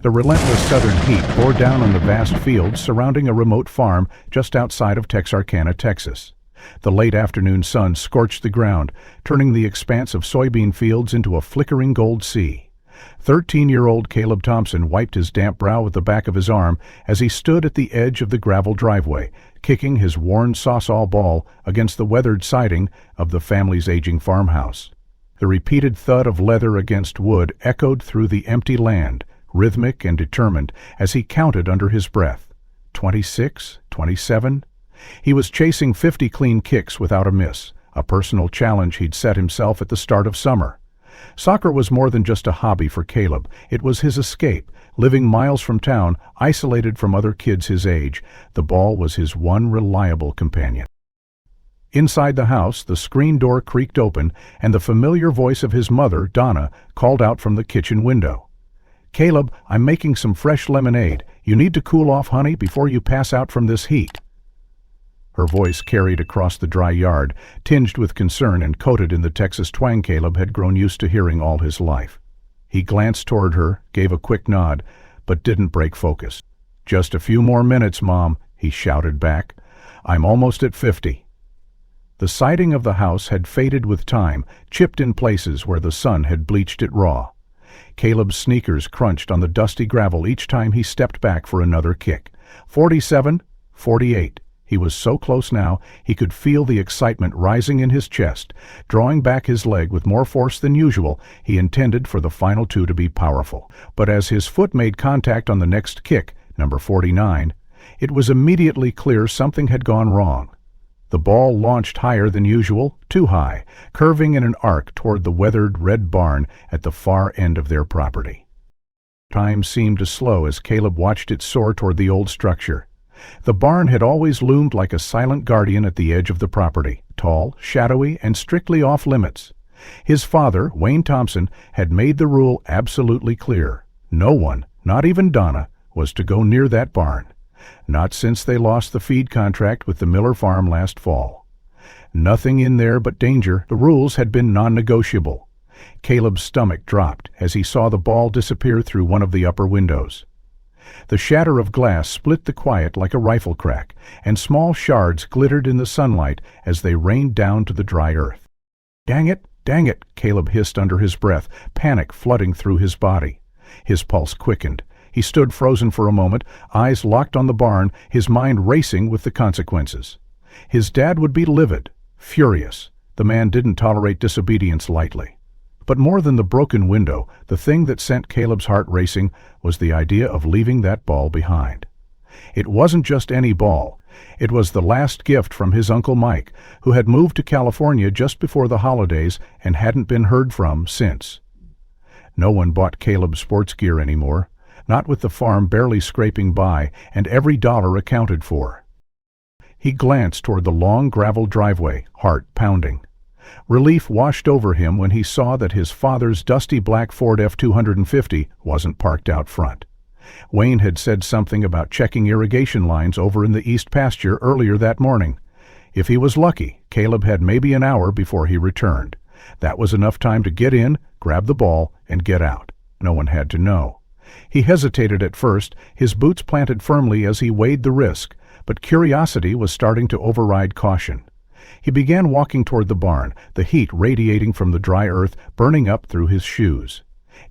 The relentless southern heat bore down on the vast fields surrounding a remote farm just outside of Texarkana, Texas. The late afternoon sun scorched the ground, turning the expanse of soybean fields into a flickering gold sea. 13-year-old Caleb Thompson wiped his damp brow with the back of his arm as he stood at the edge of the gravel driveway, kicking his worn sawzall ball against the weathered siding of the family's aging farmhouse. The repeated thud of leather against wood echoed through the empty land, rhythmic and determined, as he counted under his breath. 26, 27. He was chasing 50 clean kicks without a miss, a personal challenge he'd set himself at the start of summer. Soccer was more than just a hobby for Caleb. It was his escape. Living miles from town, isolated from other kids his age, the ball was his one reliable companion. Inside the house, the screen door creaked open, and the familiar voice of his mother, Donna, called out from the kitchen window. "Caleb, I'm making some fresh lemonade. You need to cool off, honey, before you pass out from this heat." Her voice carried across the dry yard, tinged with concern and coated in the Texas twang Caleb had grown used to hearing all his life. He glanced toward her, gave a quick nod, but didn't break focus. "Just a few more minutes, Mom," he shouted back. "I'm almost at 50. The siding of the house had faded with time, chipped in places where the sun had bleached it raw. Caleb's sneakers crunched on the dusty gravel each time he stepped back for another kick. 47, 48. He was so close now, he could feel the excitement rising in his chest. Drawing back his leg with more force than usual, he intended for the final two to be powerful. But as his foot made contact on the next kick, number 49, it was immediately clear something had gone wrong. The ball launched higher than usual, too high, curving in an arc toward the weathered red barn at the far end of their property. Time seemed to slow as Caleb watched it soar toward the old structure. The barn had always loomed like a silent guardian at the edge of the property, tall, shadowy, and strictly off-limits. His father, Wayne Thompson, had made the rule absolutely clear. No one, not even Donna, was to go near that barn. Not since they lost the feed contract with the Miller farm last fall. Nothing in there but danger. The rules had been non-negotiable. Caleb's stomach dropped as he saw the ball disappear through one of the upper windows. The shatter of glass split the quiet like a rifle crack, and small shards glittered in the sunlight as they rained down to the dry earth. Dang it, Caleb hissed under his breath, panic flooding through his body. His pulse quickened. He stood frozen for a moment, eyes locked on the barn, his mind racing with the consequences. His dad would be livid, furious. The man didn't tolerate disobedience lightly. But more than the broken window, the thing that sent Caleb's heart racing was the idea of leaving that ball behind. It wasn't just any ball. It was the last gift from his Uncle Mike, who had moved to California just before the holidays and hadn't been heard from since. No one bought Caleb's sports gear anymore, not with the farm barely scraping by and every dollar accounted for. He glanced toward the long gravel driveway, heart pounding. Relief washed over him when he saw that his father's dusty black Ford F-250 wasn't parked out front. Wayne had said something about checking irrigation lines over in the east pasture earlier that morning. If he was lucky, Caleb had maybe an hour before he returned. That was enough time to get in, grab the ball, and get out. No one had to know. He hesitated at first, his boots planted firmly as he weighed the risk, but curiosity was starting to override caution. He began walking toward the barn, the heat radiating from the dry earth, burning up through his shoes.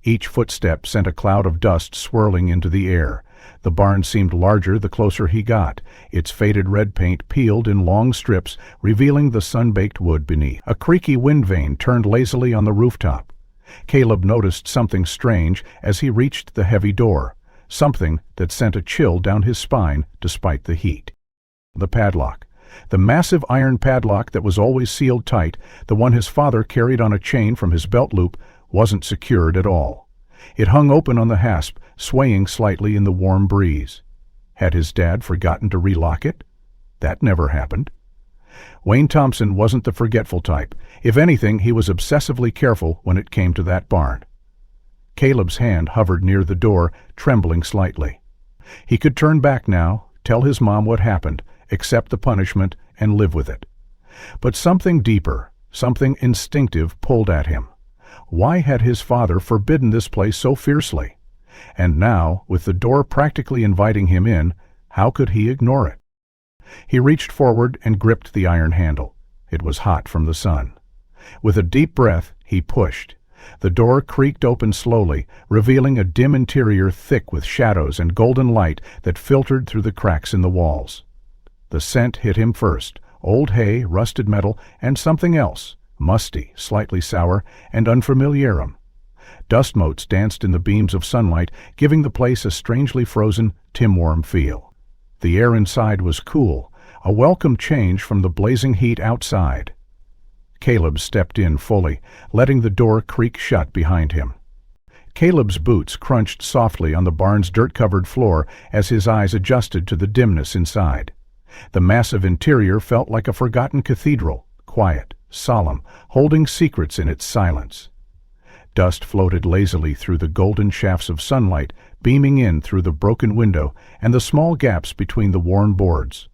Each footstep sent a cloud of dust swirling into the air. The barn seemed larger the closer he got, its faded red paint peeled in long strips, revealing the sun-baked wood beneath. A creaky wind vane turned lazily on the rooftop. Caleb noticed something strange as he reached the heavy door, something that sent a chill down his spine despite the heat. The padlock. The massive iron padlock that was always sealed tight, the one his father carried on a chain from his belt loop, wasn't secured at all. It hung open on the hasp, swaying slightly in the warm breeze. Had his dad forgotten to relock it? That never happened. Wayne Thompson wasn't the forgetful type. If anything, he was obsessively careful when it came to that barn. Caleb's hand hovered near the door, trembling slightly. He could turn back now, tell his mom what happened, accept the punishment, and live with it. But something deeper, something instinctive pulled at him. Why had his father forbidden this place so fiercely? And now, with the door practically inviting him in, how could he ignore it? He reached forward and gripped the iron handle. It was hot from the sun. With a deep breath, he pushed. The door creaked open slowly, revealing a dim interior thick with shadows and golden light that filtered through the cracks in the walls. The scent hit him first: old hay, rusted metal, and something else, musty, slightly sour, and unfamiliarum. Dust motes danced in the beams of sunlight, giving the place a strangely frozen, timworm feel. The air inside was cool, a welcome change from the blazing heat outside. Caleb stepped in fully, letting the door creak shut behind him. Caleb's boots crunched softly on the barn's dirt-covered floor as his eyes adjusted to the dimness inside. The massive interior felt like a forgotten cathedral, quiet, solemn, holding secrets in its silence. Dust floated lazily through the golden shafts of sunlight, beaming in through the broken window and the small gaps between the worn boards.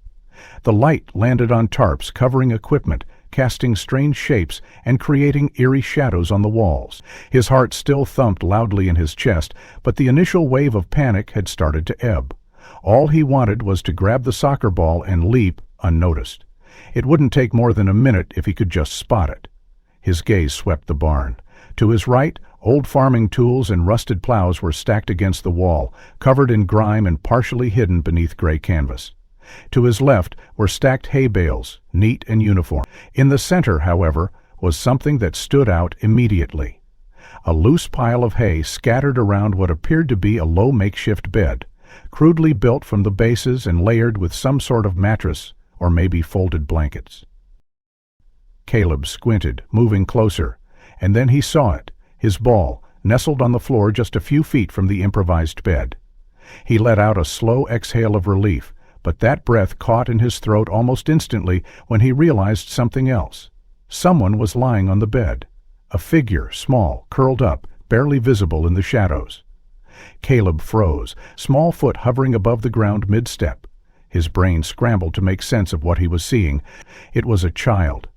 The light landed on tarps covering equipment, casting strange shapes and creating eerie shadows on the walls. His heart still thumped loudly in his chest, but the initial wave of panic had started to ebb. All he wanted was to grab the soccer ball and leap unnoticed. It wouldn't take more than a minute if he could just spot it. His gaze swept the barn. To his right, old farming tools and rusted plows were stacked against the wall, covered in grime and partially hidden beneath gray canvas. To his left were stacked hay bales, neat and uniform. In the center, however, was something that stood out immediately. A loose pile of hay scattered around what appeared to be a low makeshift bed, crudely built from the bases and layered with some sort of mattress or maybe folded blankets. Caleb squinted, moving closer, and then he saw it, his ball, nestled on the floor just a few feet from the improvised bed. He let out a slow exhale of relief, but that breath caught in his throat almost instantly when he realized something else. Someone was lying on the bed. A figure, small, curled up, barely visible in the shadows. Caleb froze, small foot hovering above the ground mid-step. His brain scrambled to make sense of what he was seeing. It was a child.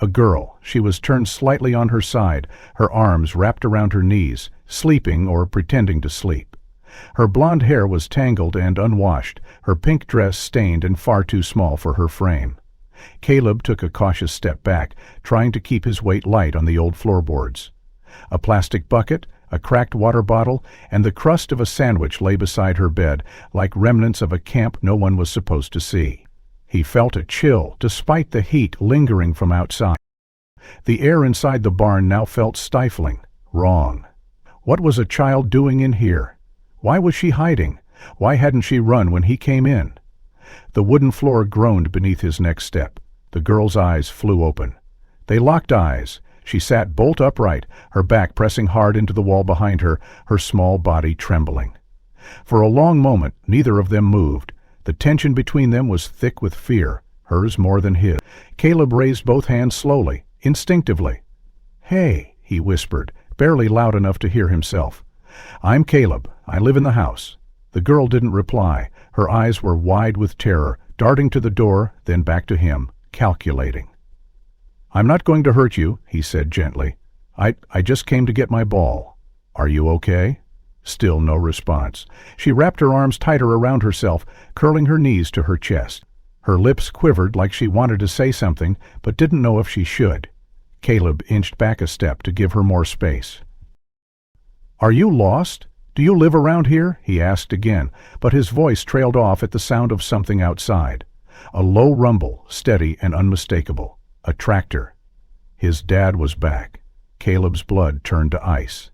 A girl. She was turned slightly on her side, her arms wrapped around her knees, sleeping or pretending to sleep. Her blonde hair was tangled and unwashed, her pink dress stained and far too small for her frame. Caleb took a cautious step back, trying to keep his weight light on the old floorboards. A plastic bucket, a cracked water bottle, and the crust of a sandwich lay beside her bed, like remnants of a camp no one was supposed to see. He felt a chill, despite the heat lingering from outside. The air inside the barn now felt stifling, wrong. What was a child doing in here? Why was she hiding? Why hadn't she run when he came in? The wooden floor groaned beneath his next step. The girl's eyes flew open. They locked eyes. She sat bolt upright, her back pressing hard into the wall behind her, her small body trembling. For a long moment, neither of them moved. The tension between them was thick with fear, hers more than his. Caleb raised both hands slowly, instinctively. "Hey," he whispered, barely loud enough to hear himself. "I'm Caleb. I live in the house." The girl didn't reply. Her eyes were wide with terror, darting to the door, then back to him, calculating. "I'm not going to hurt you," he said gently. I just came to get my ball. Are you okay?" Still no response. She wrapped her arms tighter around herself, curling her knees to her chest. Her lips quivered like she wanted to say something, but didn't know if she should. Caleb inched back a step to give her more space. "Are you lost? Do you live around here?" he asked again, but his voice trailed off at the sound of something outside. A low rumble, steady and unmistakable. A tractor. His dad was back. Caleb's blood turned to ice.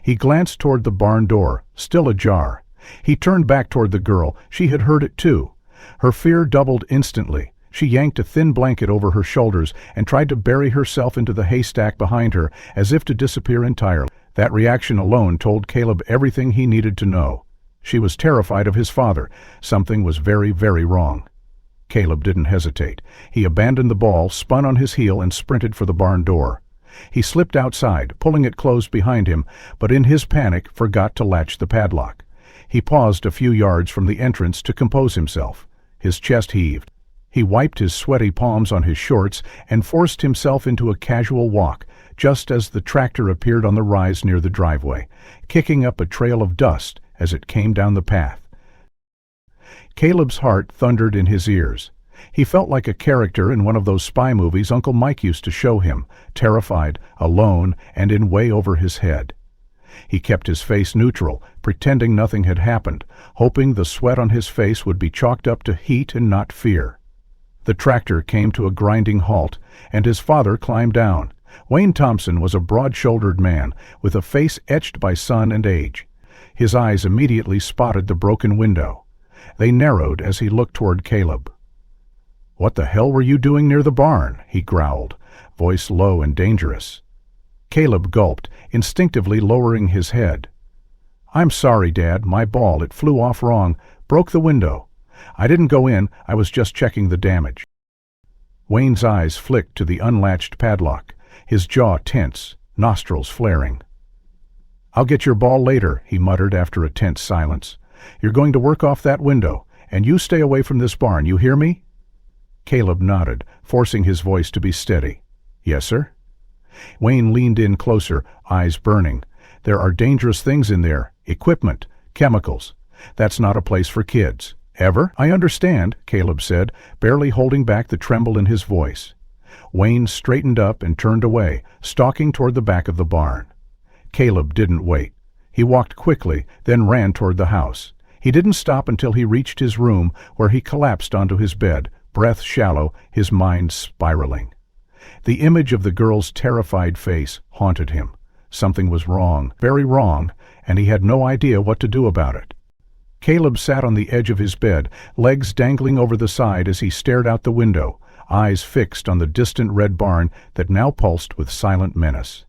He glanced toward the barn door, still ajar. He turned back toward the girl. She had heard it too. Her fear doubled instantly. She yanked a thin blanket over her shoulders and tried to bury herself into the haystack behind her, as if to disappear entirely. That reaction alone told Caleb everything he needed to know. She was terrified of his father. Something was very, very wrong. Caleb didn't hesitate. He abandoned the ball, spun on his heel, and sprinted for the barn door. He slipped outside, pulling it closed behind him, but in his panic forgot to latch the padlock. He paused a few yards from the entrance to compose himself. His chest heaved. He wiped his sweaty palms on his shorts and forced himself into a casual walk, just as the tractor appeared on the rise near the driveway, kicking up a trail of dust as it came down the path. Caleb's heart thundered in his ears. He felt like a character in one of those spy movies Uncle Mike used to show him, terrified, alone, and in way over his head. He kept his face neutral, pretending nothing had happened, hoping the sweat on his face would be chalked up to heat and not fear. The tractor came to a grinding halt, and his father climbed down. Wayne Thompson was a broad-shouldered man, with a face etched by sun and age. His eyes immediately spotted the broken window. They narrowed as he looked toward Caleb. "What the hell were you doing near the barn?" he growled, voice low and dangerous. Caleb gulped, instinctively lowering his head. "I'm sorry, Dad. My ball, it flew off wrong, broke the window. I didn't go in, I was just checking the damage." Wayne's eyes flicked to the unlatched padlock, his jaw tense, nostrils flaring. "I'll get your ball later," he muttered after a tense silence. "You're going to work off that window, and you stay away from this barn, you hear me?" Caleb nodded, forcing his voice to be steady. "Yes, sir." Wayne leaned in closer, eyes burning. "There are dangerous things in there, equipment, chemicals. That's not a place for kids. Ever?" "I understand," Caleb said, barely holding back the tremble in his voice. Wayne straightened up and turned away, stalking toward the back of the barn. Caleb didn't wait. He walked quickly, then ran toward the house. He didn't stop until he reached his room, where he collapsed onto his bed, breath shallow, his mind spiraling. The image of the girl's terrified face haunted him. Something was wrong, very wrong, and he had no idea what to do about it. Caleb sat on the edge of his bed, legs dangling over the side as he stared out the window, eyes fixed on the distant red barn that now pulsed with silent menace.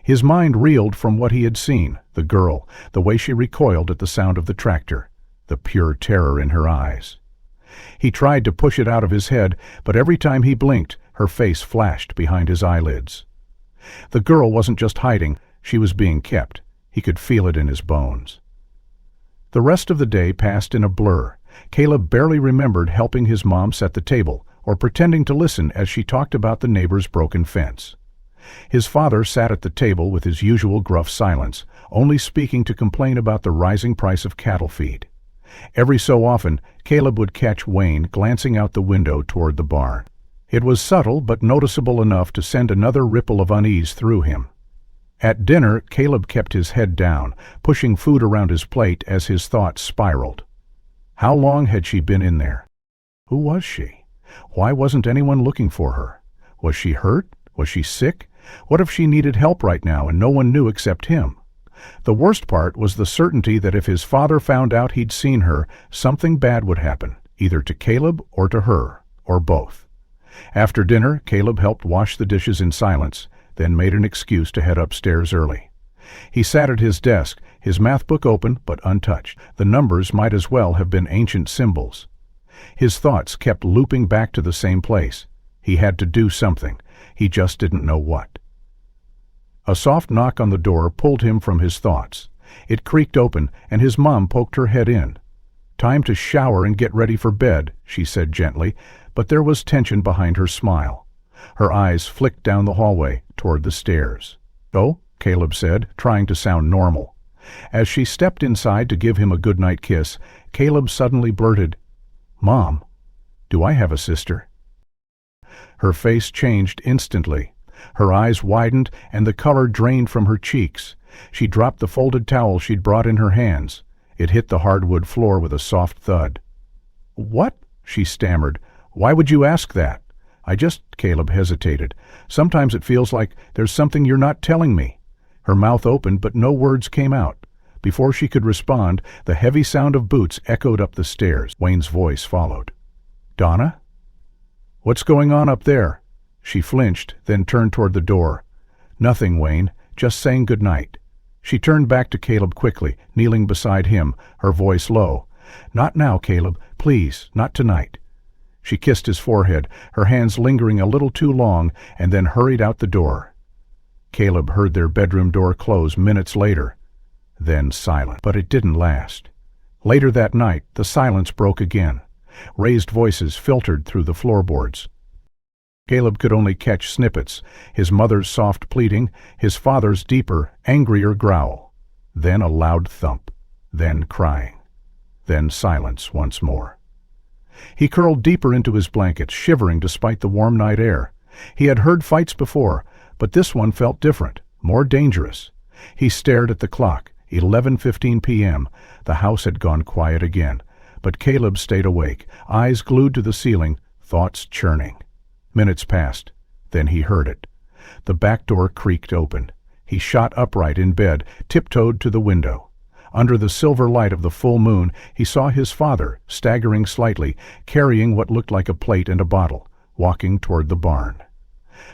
His mind reeled from what he had seen, the girl, the way she recoiled at the sound of the tractor, the pure terror in her eyes. He tried to push it out of his head, but every time he blinked, her face flashed behind his eyelids. The girl wasn't just hiding, she was being kept. He could feel it in his bones. The rest of the day passed in a blur. Caleb barely remembered helping his mom set the table, or pretending to listen as she talked about the neighbor's broken fence. His father sat at the table with his usual gruff silence, only speaking to complain about the rising price of cattle feed. Every so often, Caleb would catch Wayne glancing out the window toward the barn. It was subtle but noticeable enough to send another ripple of unease through him. At dinner, Caleb kept his head down, pushing food around his plate as his thoughts spiraled. How long had she been in there? Who was she? Why wasn't anyone looking for her? Was she hurt? Was she sick? What if she needed help right now and no one knew except him? The worst part was the certainty that if his father found out he'd seen her, something bad would happen, either to Caleb or to her, or both. After dinner, Caleb helped wash the dishes in silence, then made an excuse to head upstairs early. He sat at his desk, his math book open but untouched. The numbers might as well have been ancient symbols. His thoughts kept looping back to the same place. He had to do something. He just didn't know what. A soft knock on the door pulled him from his thoughts. It creaked open, and his mom poked her head in. "Time to shower and get ready for bed," she said gently, but there was tension behind her smile. Her eyes flicked down the hallway toward the stairs. "Oh?" Caleb said, trying to sound normal. As she stepped inside to give him a goodnight kiss, Caleb suddenly blurted, "Mom, do I have a sister?" Her face changed instantly. Her eyes widened and the color drained from her cheeks. She dropped the folded towel she'd brought in her hands. It hit the hardwood floor with a soft thud. "What?" she stammered. "Why would you ask that?" Caleb hesitated. "Sometimes it feels like there's something you're not telling me." Her mouth opened, but no words came out. Before she could respond, the heavy sound of boots echoed up the stairs. Wayne's voice followed. "Donna? What's going on up there?" She flinched, then turned toward the door. "Nothing, Wayne. Just saying good night." She turned back to Caleb quickly, kneeling beside him, her voice low. "Not now, Caleb. Please, not tonight." She kissed his forehead, her hands lingering a little too long, and then hurried out the door. Caleb heard their bedroom door close minutes later. Then silence. But it didn't last. Later that night, the silence broke again. Raised voices filtered through the floorboards. Caleb could only catch snippets, his mother's soft pleading, his father's deeper, angrier growl. Then a loud thump, then crying, then silence once more. He curled deeper into his blanket, shivering despite the warm night air. He had heard fights before, but this one felt different, more dangerous. He stared at the clock, 11:15 p.m. The house had gone quiet again, but Caleb stayed awake, eyes glued to the ceiling, thoughts churning. Minutes passed. Then he heard it. The back door creaked open. He shot upright in bed, tiptoed to the window. Under the silver light of the full moon, he saw his father, staggering slightly, carrying what looked like a plate and a bottle, walking toward the barn.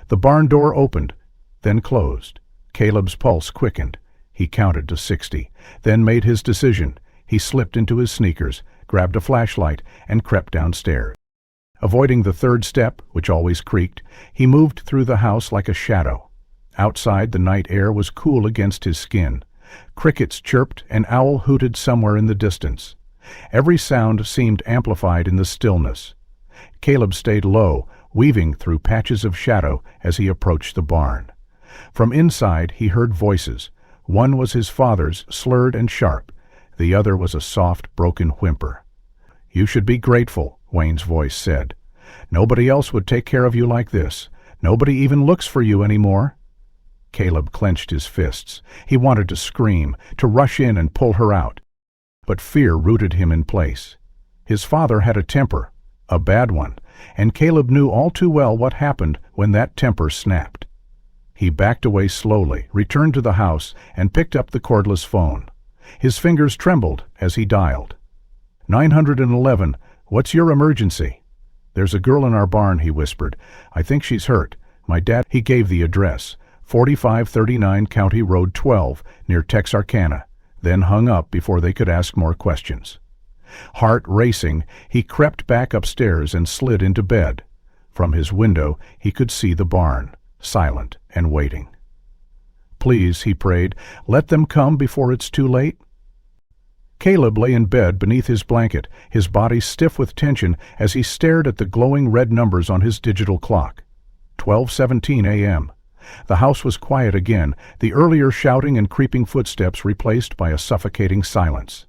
The barn door opened, then closed. Caleb's pulse quickened. He counted to 60, then made his decision. He slipped into his sneakers, grabbed a flashlight, and crept downstairs. Avoiding the third step, which always creaked, he moved through the house like a shadow. Outside, the night air was cool against his skin. Crickets chirped, an owl hooted somewhere in the distance. Every sound seemed amplified in the stillness. Caleb stayed low, weaving through patches of shadow as he approached the barn. From inside, he heard voices. One was his father's, slurred and sharp. The other was a soft, broken whimper. "You should be grateful," Wayne's voice said. "Nobody else would take care of you like this. Nobody even looks for you anymore." Caleb clenched his fists. He wanted to scream, to rush in and pull her out. But fear rooted him in place. His father had a temper, a bad one, and Caleb knew all too well what happened when that temper snapped. He backed away slowly, returned to the house, and picked up the cordless phone. His fingers trembled as he dialed. 911, what's your emergency? "There's a girl in our barn," he whispered. "I think she's hurt. My dad—" He gave the address, 4539 County Road 12, near Texarkana, then hung up before they could ask more questions. Heart racing, he crept back upstairs and slid into bed. From his window, he could see the barn, silent and waiting. "Please," he prayed, "let them come before it's too late." Caleb lay in bed beneath his blanket, his body stiff with tension as he stared at the glowing red numbers on his digital clock. 12:17 a.m. The house was quiet again, the earlier shouting and creeping footsteps replaced by a suffocating silence.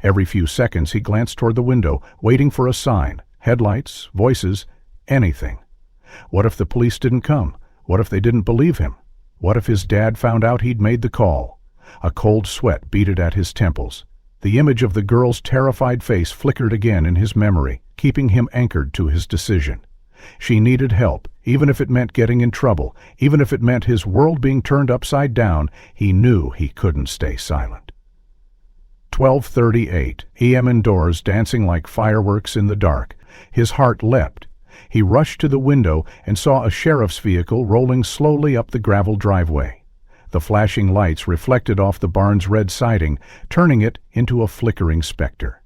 Every few seconds he glanced toward the window, waiting for a sign, headlights, voices, anything. What if the police didn't come? What if they didn't believe him? What if his dad found out he'd made the call? A cold sweat beaded at his temples. The image of the girl's terrified face flickered again in his memory, keeping him anchored to his decision. She needed help, even if it meant getting in trouble, even if it meant his world being turned upside down. He knew he couldn't stay silent. 12:38 a.m. indoors, dancing like fireworks in the dark. His heart leapt. He rushed to the window and saw a sheriff's vehicle rolling slowly up the gravel driveway. The flashing lights reflected off the barn's red siding, turning it into a flickering specter.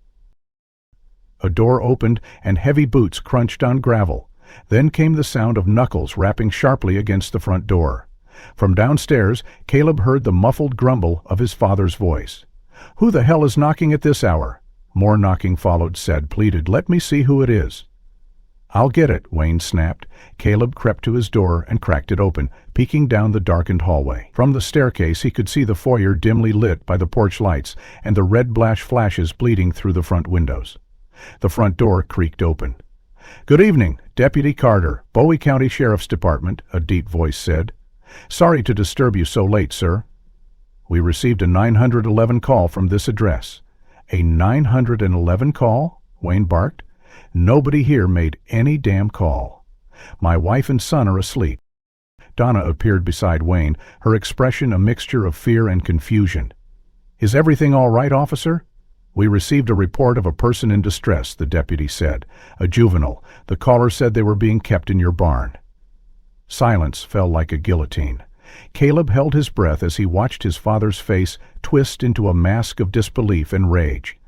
A door opened and heavy boots crunched on gravel. Then came the sound of knuckles rapping sharply against the front door. From downstairs, Caleb heard the muffled grumble of his father's voice. "Who the hell is knocking at this hour?" More knocking followed. Said pleaded, "Let me see who it is." "I'll get it," Wayne snapped. Caleb crept to his door and cracked it open, peeking down the darkened hallway. From the staircase he could see the foyer dimly lit by the porch lights and the red flashes bleeding through the front windows. The front door creaked open. "Good evening, Deputy Carter, Bowie County Sheriff's Department," a deep voice said. "Sorry to disturb you so late, sir." "We received a 911 call from this address." "A 911 call?" Wayne barked. "Nobody here made any damn call. My wife and son are asleep." Donna appeared beside Wayne, her expression a mixture of fear and confusion. "Is everything all right, officer?" "We received a report of a person in distress," the deputy said. "A juvenile. The caller said they were being kept in your barn." Silence fell like a guillotine. Caleb held his breath as he watched his father's face twist into a mask of disbelief and rage.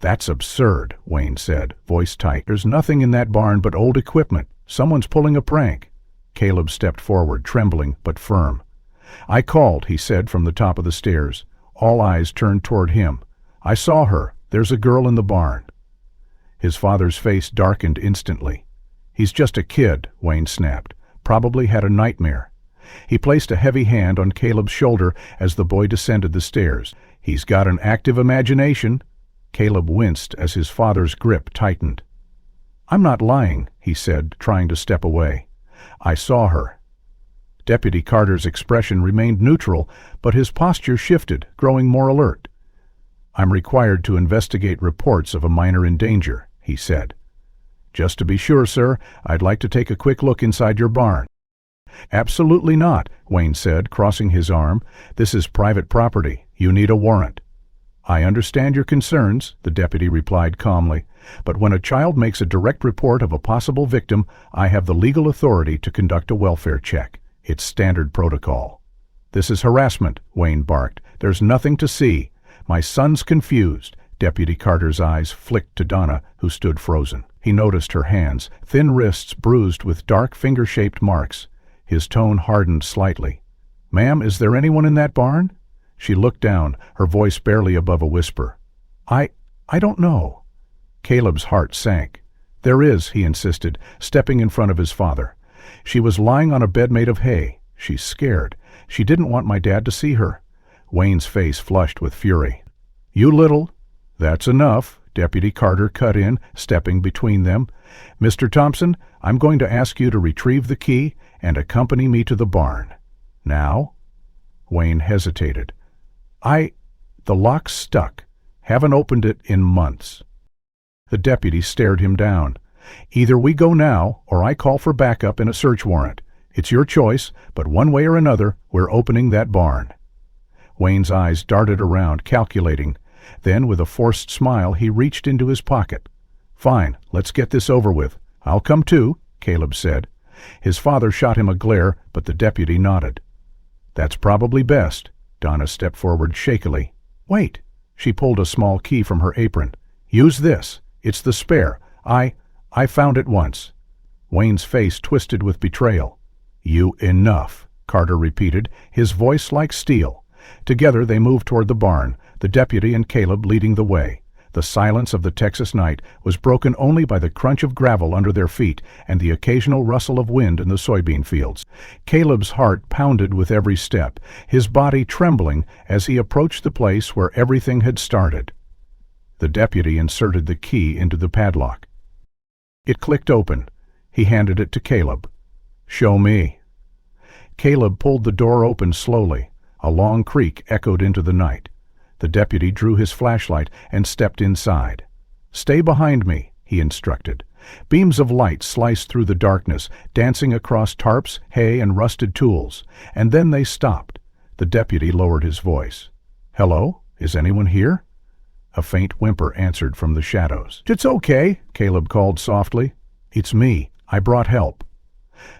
"That's absurd," Wayne said, voice tight. "There's nothing in that barn but old equipment. Someone's pulling a prank." Caleb stepped forward, trembling but firm. "I called," he said from the top of the stairs. All eyes turned toward him. "I saw her. There's a girl in the barn." His father's face darkened instantly. "He's just a kid," Wayne snapped. probably had a nightmare. He placed a heavy hand on Caleb's shoulder as the boy descended the stairs. "He's got an active imagination." Caleb winced as his father's grip tightened. "I'm not lying," he said, trying to step away. "I saw her." Deputy Carter's expression remained neutral, but his posture shifted, growing more alert. "I'm required to investigate reports of a minor in danger," he said. "Just to be sure, sir, I'd like to take a quick look inside your barn." "Absolutely not," Wayne said, crossing his arm. "This is private property. You need a warrant." "I understand your concerns," the deputy replied calmly, "but when a child makes a direct report of a possible victim, I have the legal authority to conduct a welfare check. It's standard protocol." "This is harassment," Wayne barked. "There's nothing to see. My son's confused." Deputy Carter's eyes flicked to Donna, who stood frozen. He noticed her hands, thin wrists bruised with dark finger-shaped marks. His tone hardened slightly. "Ma'am, is there anyone in that barn?" She looked down, her voice barely above a whisper. I don't know." Caleb's heart sank. "There is," he insisted, stepping in front of his father. "She was lying on a bed made of hay. She's scared. She didn't want my dad to see her." Wayne's face flushed with fury. "You little—" "That's enough," Deputy Carter cut in, stepping between them. "Mr. Thompson, I'm going to ask you to retrieve the key and accompany me to the barn. Now?" Wayne hesitated. The lock's stuck. Haven't opened it in months." The deputy stared him down. "Either we go now, or I call for backup and a search warrant. It's your choice, but one way or another, we're opening that barn." Wayne's eyes darted around, calculating. Then, with a forced smile, he reached into his pocket. "Fine, let's get this over with. I'll come too," Caleb said. His father shot him a glare, but the deputy nodded. "That's probably best." Donna stepped forward shakily. "Wait." She pulled a small key from her apron. "Use this. It's the spare. I found it once." Wayne's face twisted with betrayal. "Enough," Carter repeated, his voice like steel. Together they moved toward the barn, the deputy and Caleb leading the way. The silence of the Texas night was broken only by the crunch of gravel under their feet and the occasional rustle of wind in the soybean fields. Caleb's heart pounded with every step, his body trembling as he approached the place where everything had started. The deputy inserted the key into the padlock. It clicked open. He handed it to Caleb. "Show me." Caleb pulled the door open slowly. A long creak echoed into the night. The deputy drew his flashlight and stepped inside. "Stay behind me," he instructed. Beams of light sliced through the darkness, dancing across tarps, hay, and rusted tools. And then they stopped. The deputy lowered his voice. "Hello? Is anyone here?" A faint whimper answered from the shadows. "It's okay," Caleb called softly. "It's me. I brought help."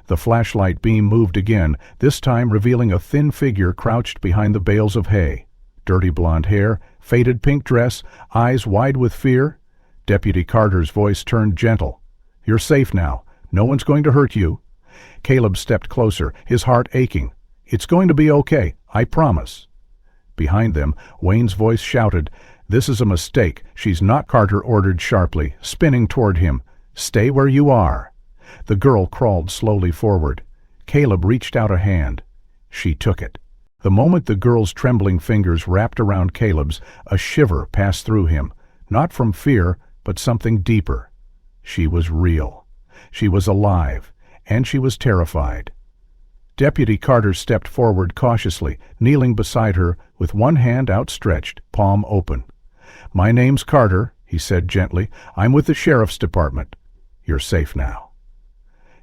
The flashlight beam moved again, this time revealing a thin figure crouched behind the bales of hay. Dirty blonde hair, faded pink dress, eyes wide with fear. Deputy Carter's voice turned gentle. "You're safe now. No one's going to hurt you." Caleb stepped closer, his heart aching. "It's going to be okay, I promise." Behind them, Wayne's voice shouted, "This is a mistake. She's not," Carter ordered sharply, spinning toward him. "Stay where you are." The girl crawled slowly forward. Caleb reached out a hand. She took it. The moment the girl's trembling fingers wrapped around Caleb's, a shiver passed through him, not from fear, but something deeper. She was real. She was alive, and she was terrified. Deputy Carter stepped forward cautiously, kneeling beside her with one hand outstretched, palm open. "My name's Carter," he said gently. "I'm with the sheriff's department. You're safe now."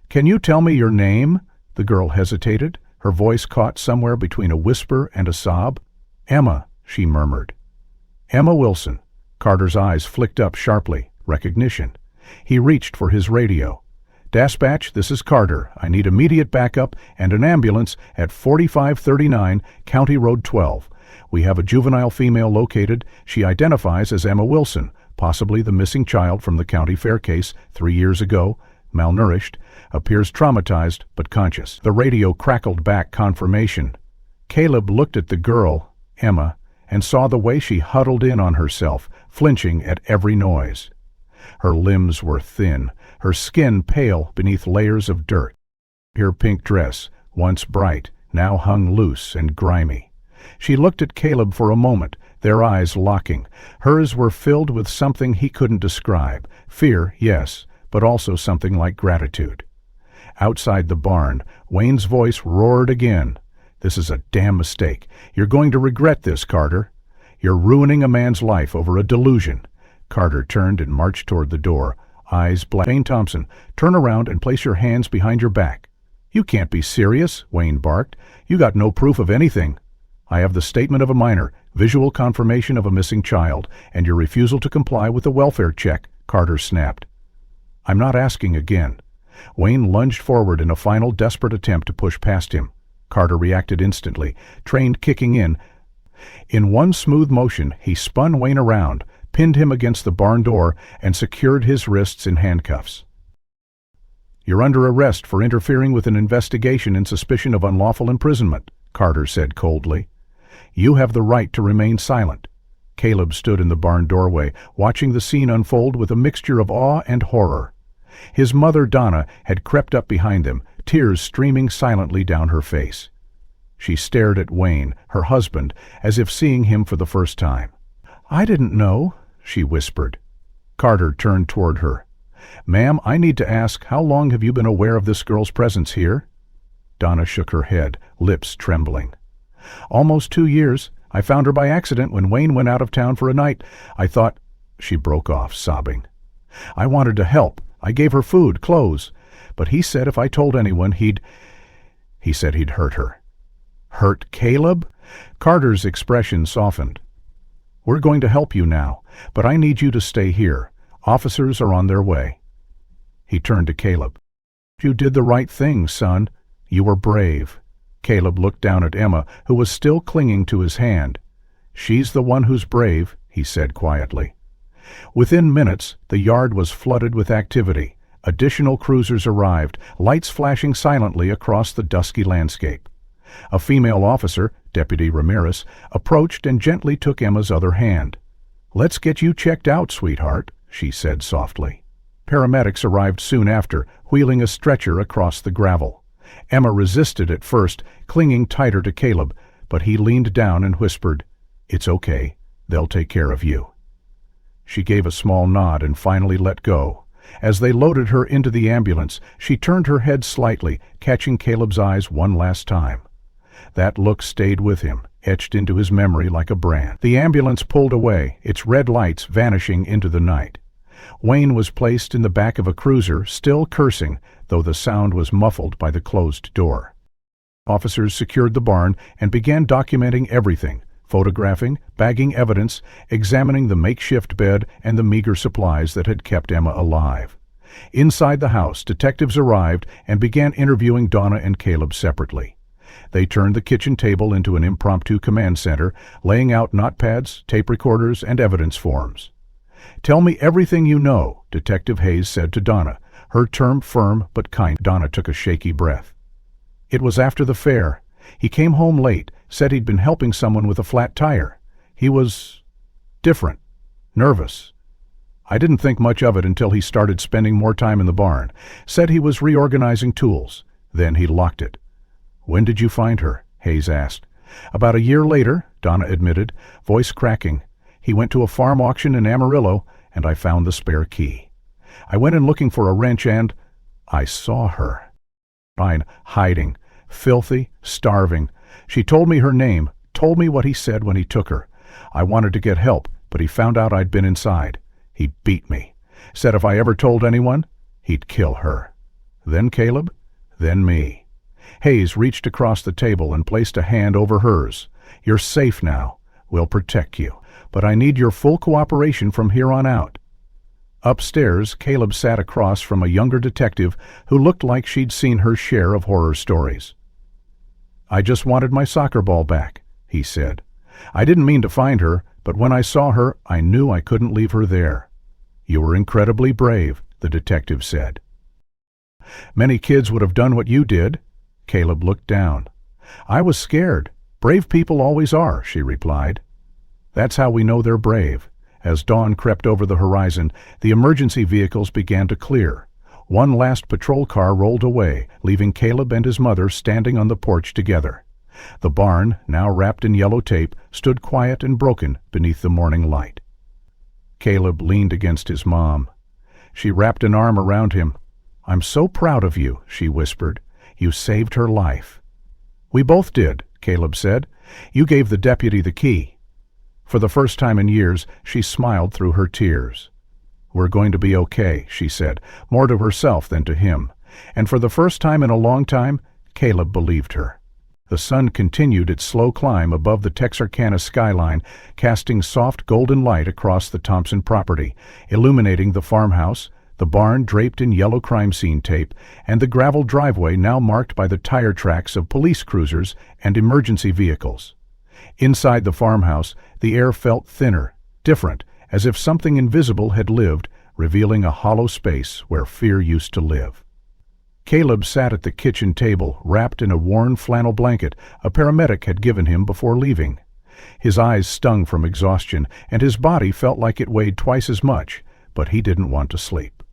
"Can you tell me your name?" The girl hesitated, her voice caught somewhere between a whisper and a sob. "Emma," she murmured. "Emma Wilson." Carter's eyes flicked up sharply. Recognition. He reached for his radio. "Dispatch, this is Carter. I need immediate backup and an ambulance at 4539 County Road 12. We have a juvenile female located. She identifies as Emma Wilson, possibly the missing child from the county fair case 3 years ago, malnourished, appears traumatized but conscious." The radio crackled back confirmation. Caleb looked at the girl, Emma, and saw the way she huddled in on herself, flinching at every noise. Her limbs were thin, her skin pale beneath layers of dirt. Her pink dress, once bright, now hung loose and grimy. She looked at Caleb for a moment, their eyes locking. Hers were filled with something he couldn't describe. Fear, yes, but also something like gratitude. Outside the barn, Wayne's voice roared again. "This is a damn mistake. You're going to regret this, Carter. You're ruining a man's life over a delusion." Carter turned and marched toward the door, eyes black. "Caleb Thompson, turn around and place your hands behind your back." "You can't be serious," Wayne barked. "You got no proof of anything." "I have the statement of a minor, visual confirmation of a missing child, and your refusal to comply with the welfare check," Carter snapped. "I'm not asking again." Wayne lunged forward in a final desperate attempt to push past him. Carter reacted instantly, trained kicking in. In one smooth motion, he spun Wayne around, pinned him against the barn door, and secured his wrists in handcuffs. "You're under arrest for interfering with an investigation in suspicion of unlawful imprisonment," Carter said coldly. "You have the right to remain silent." Caleb stood in the barn doorway, watching the scene unfold with a mixture of awe and horror. His mother, Donna, had crept up behind them, tears streaming silently down her face. She stared at Wayne, her husband, as if seeing him for the first time. "I didn't know," she whispered. Carter turned toward her. "Ma'am, I need to ask, how long have you been aware of this girl's presence here?" Donna shook her head, lips trembling. "Almost 2 years. I found her by accident when Wayne went out of town for a night. I thought—" She broke off, sobbing. "I wanted to help. I gave her food, clothes. But he said if I told anyone, he said he'd hurt her." "Hurt Caleb?" Carter's expression softened. "We're going to help you now, but I need you to stay here. Officers are on their way." He turned to Caleb. "You did the right thing, son. You were brave." Caleb looked down at Emma, who was still clinging to his hand. "She's the one who's brave," he said quietly. Within minutes, the yard was flooded with activity. Additional cruisers arrived, lights flashing silently across the dusky landscape. A female officer, Deputy Ramirez, approached and gently took Emma's other hand. "Let's get you checked out, sweetheart," she said softly. Paramedics arrived soon after, wheeling a stretcher across the gravel. Emma resisted at first, clinging tighter to Caleb, but he leaned down and whispered, "It's okay. They'll take care of you." She gave a small nod and finally let go. As they loaded her into the ambulance, she turned her head slightly, catching Caleb's eyes one last time. That look stayed with him, etched into his memory like a brand. The ambulance pulled away, its red lights vanishing into the night. Wayne was placed in the back of a cruiser, still cursing, though the sound was muffled by the closed door. Officers secured the barn and began documenting everything, photographing, bagging evidence, examining the makeshift bed and the meager supplies that had kept Emma alive. Inside the house, detectives arrived and began interviewing Donna and Caleb separately. They turned the kitchen table into an impromptu command center, laying out notepads, tape recorders, and evidence forms. "Tell me everything you know," Detective Hayes said to Donna, her term firm but kind. Donna took a shaky breath. "It was after the fair. He came home late, said he'd been helping someone with a flat tire. He was different, nervous. I didn't think much of it until he started spending more time in the barn. Said he was reorganizing tools. Then he locked it." "When did you find her?" Hayes asked. "About a year later," Donna admitted, voice cracking. "He went to a farm auction in Amarillo, and I found the spare key. I went in looking for a wrench and I saw her. Fine, hiding, filthy, starving. She told me her name, told me what he said when he took her. I wanted to get help, but he found out I'd been inside. He beat me. Said if I ever told anyone, he'd kill her. Then Caleb, then me." Hayes reached across the table and placed a hand over hers. "You're safe now. We'll protect you. But I need your full cooperation from here on out." Upstairs, Caleb sat across from a younger detective who looked like she'd seen her share of horror stories. "I just wanted my soccer ball back," he said. "I didn't mean to find her, but when I saw her, I knew I couldn't leave her there." "You were incredibly brave," the detective said. "Many kids would have done what you did." Caleb looked down. "I was scared. Brave people always are," she replied. "That's how we know they're brave." As dawn crept over the horizon, the emergency vehicles began to clear. One last patrol car rolled away, leaving Caleb and his mother standing on the porch together. The barn, now wrapped in yellow tape, stood quiet and broken beneath the morning light. Caleb leaned against his mom. She wrapped an arm around him. "I'm so proud of you," she whispered. "You saved her life." "We both did," Caleb said. "You gave the deputy the key." For the first time in years, she smiled through her tears. "We're going to be okay," she said, more to herself than to him. And for the first time in a long time, Caleb believed her. The sun continued its slow climb above the Texarkana skyline, casting soft golden light across the Thompson property, illuminating the farmhouse, the barn draped in yellow crime scene tape, and the gravel driveway now marked by the tire tracks of police cruisers and emergency vehicles. Inside the farmhouse, the air felt thinner, different, as if something invisible had lived, revealing a hollow space where fear used to live. Caleb sat at the kitchen table, wrapped in a worn flannel blanket a paramedic had given him before leaving. His eyes stung from exhaustion, and his body felt like it weighed twice as much, but he didn't want to sleep.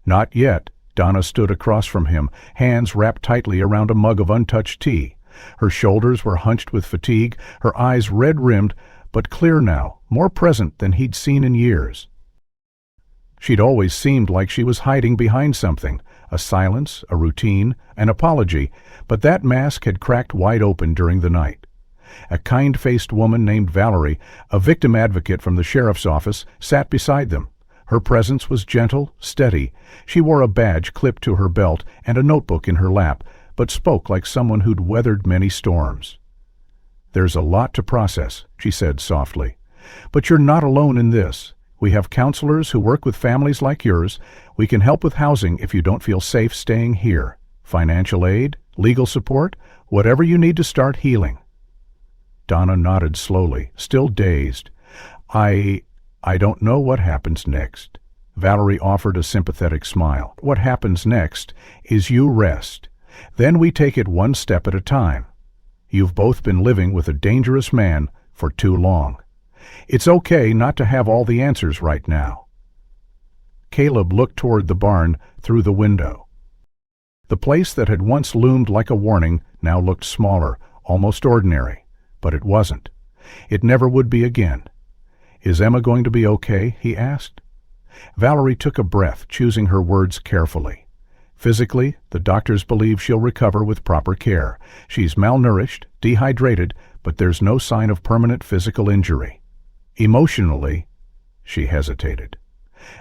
Not yet. Donna stood across from him, hands wrapped tightly around a mug of untouched tea. Her shoulders were hunched with fatigue, her eyes red-rimmed, but clear now, more present than he'd seen in years. She'd always seemed like she was hiding behind something, a silence, a routine, an apology, but that mask had cracked wide open during the night. A kind-faced woman named Valerie, a victim advocate from the sheriff's office, sat beside them. Her presence was gentle, steady. She wore a badge clipped to her belt and a notebook in her lap, but spoke like someone who'd weathered many storms. "There's a lot to process," she said softly. "But you're not alone in this. We have counselors who work with families like yours. We can help with housing if you don't feel safe staying here. Financial aid, legal support, whatever you need to start healing." Donna nodded slowly, still dazed. I don't know what happens next." Valerie offered a sympathetic smile. "What happens next is you rest. Then we take it one step at a time. You've both been living with a dangerous man for too long. It's okay not to have all the answers right now." Caleb looked toward the barn through the window. The place that had once loomed like a warning now looked smaller, almost ordinary. But it wasn't. It never would be again. "Is Emma going to be okay?" he asked. Valerie took a breath, choosing her words carefully. "Physically, the doctors believe she'll recover with proper care. She's malnourished, dehydrated, but there's no sign of permanent physical injury. Emotionally," she hesitated.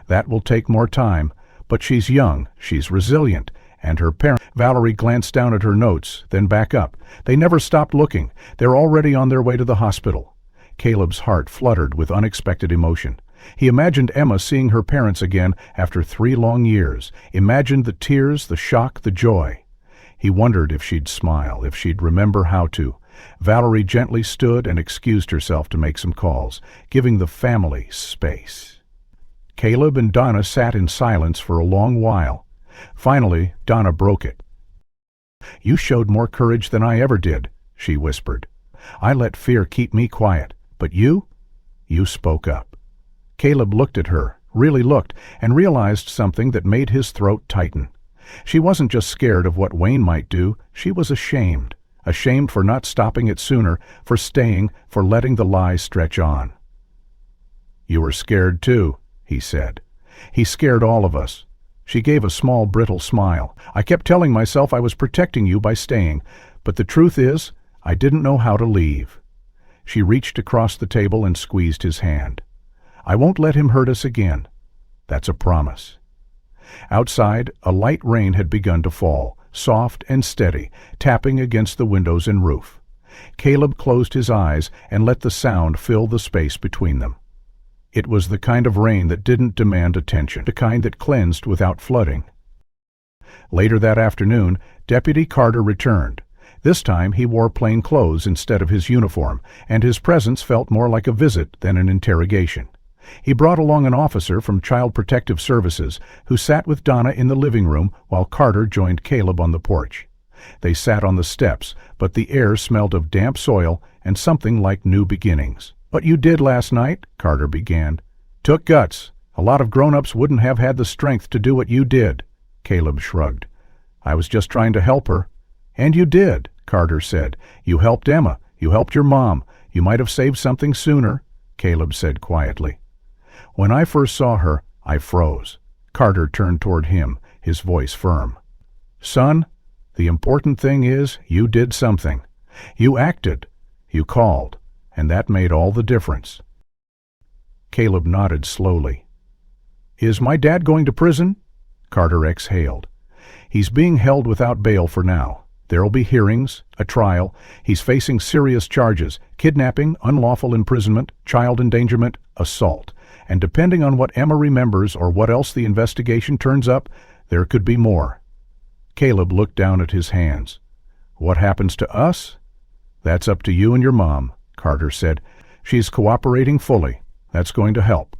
"That will take more time, but she's young, she's resilient, and her parents—" Valerie glanced down at her notes, then back up. "They never stopped looking. They're already on their way to the hospital." Caleb's heart fluttered with unexpected emotion. He imagined Emma seeing her parents again after 3 long years, imagined the tears, the shock, the joy. He wondered if she'd smile, if she'd remember how to. Valerie gently stood and excused herself to make some calls, giving the family space. Caleb and Donna sat in silence for a long while. Finally, Donna broke it. "You showed more courage than I ever did," she whispered. "I let fear keep me quiet, but you spoke up." Caleb looked at her, really looked, and realized something that made his throat tighten. She wasn't just scared of what Wayne might do, she was ashamed. Ashamed for not stopping it sooner, for staying, for letting the lie stretch on. "You were scared too," he said. "He scared all of us." She gave a small, brittle smile. "I kept telling myself I was protecting you by staying, but the truth is, I didn't know how to leave." She reached across the table and squeezed his hand. "I won't let him hurt us again. That's a promise." Outside, a light rain had begun to fall, soft and steady, tapping against the windows and roof. Caleb closed his eyes and let the sound fill the space between them. It was the kind of rain that didn't demand attention, the kind that cleansed without flooding. Later that afternoon, Deputy Carter returned. This time he wore plain clothes instead of his uniform, and his presence felt more like a visit than an interrogation. He brought along an officer from Child Protective Services who sat with Donna in the living room while Carter joined Caleb on the porch. They sat on the steps, but the air smelled of damp soil and something like new beginnings. "What you did last night," Carter began, "took guts. A lot of grown-ups wouldn't have had the strength to do what you did." Caleb shrugged. "I was just trying to help her." "And you did," Carter said. "You helped Emma. You helped your mom. You might have saved something sooner," Caleb said quietly. "When I first saw her, I froze." Carter turned toward him, his voice firm. "Son, the important thing is you did something. You acted. You called. And that made all the difference." Caleb nodded slowly. "Is my dad going to prison?" Carter exhaled. "He's being held without bail for now. There'll be hearings, a trial. He's facing serious charges: kidnapping, unlawful imprisonment, child endangerment, assault. And depending on what Emma remembers or what else the investigation turns up, there could be more." Caleb looked down at his hands. "What happens to us?" "That's up to you and your mom," Carter said. "She's cooperating fully. That's going to help.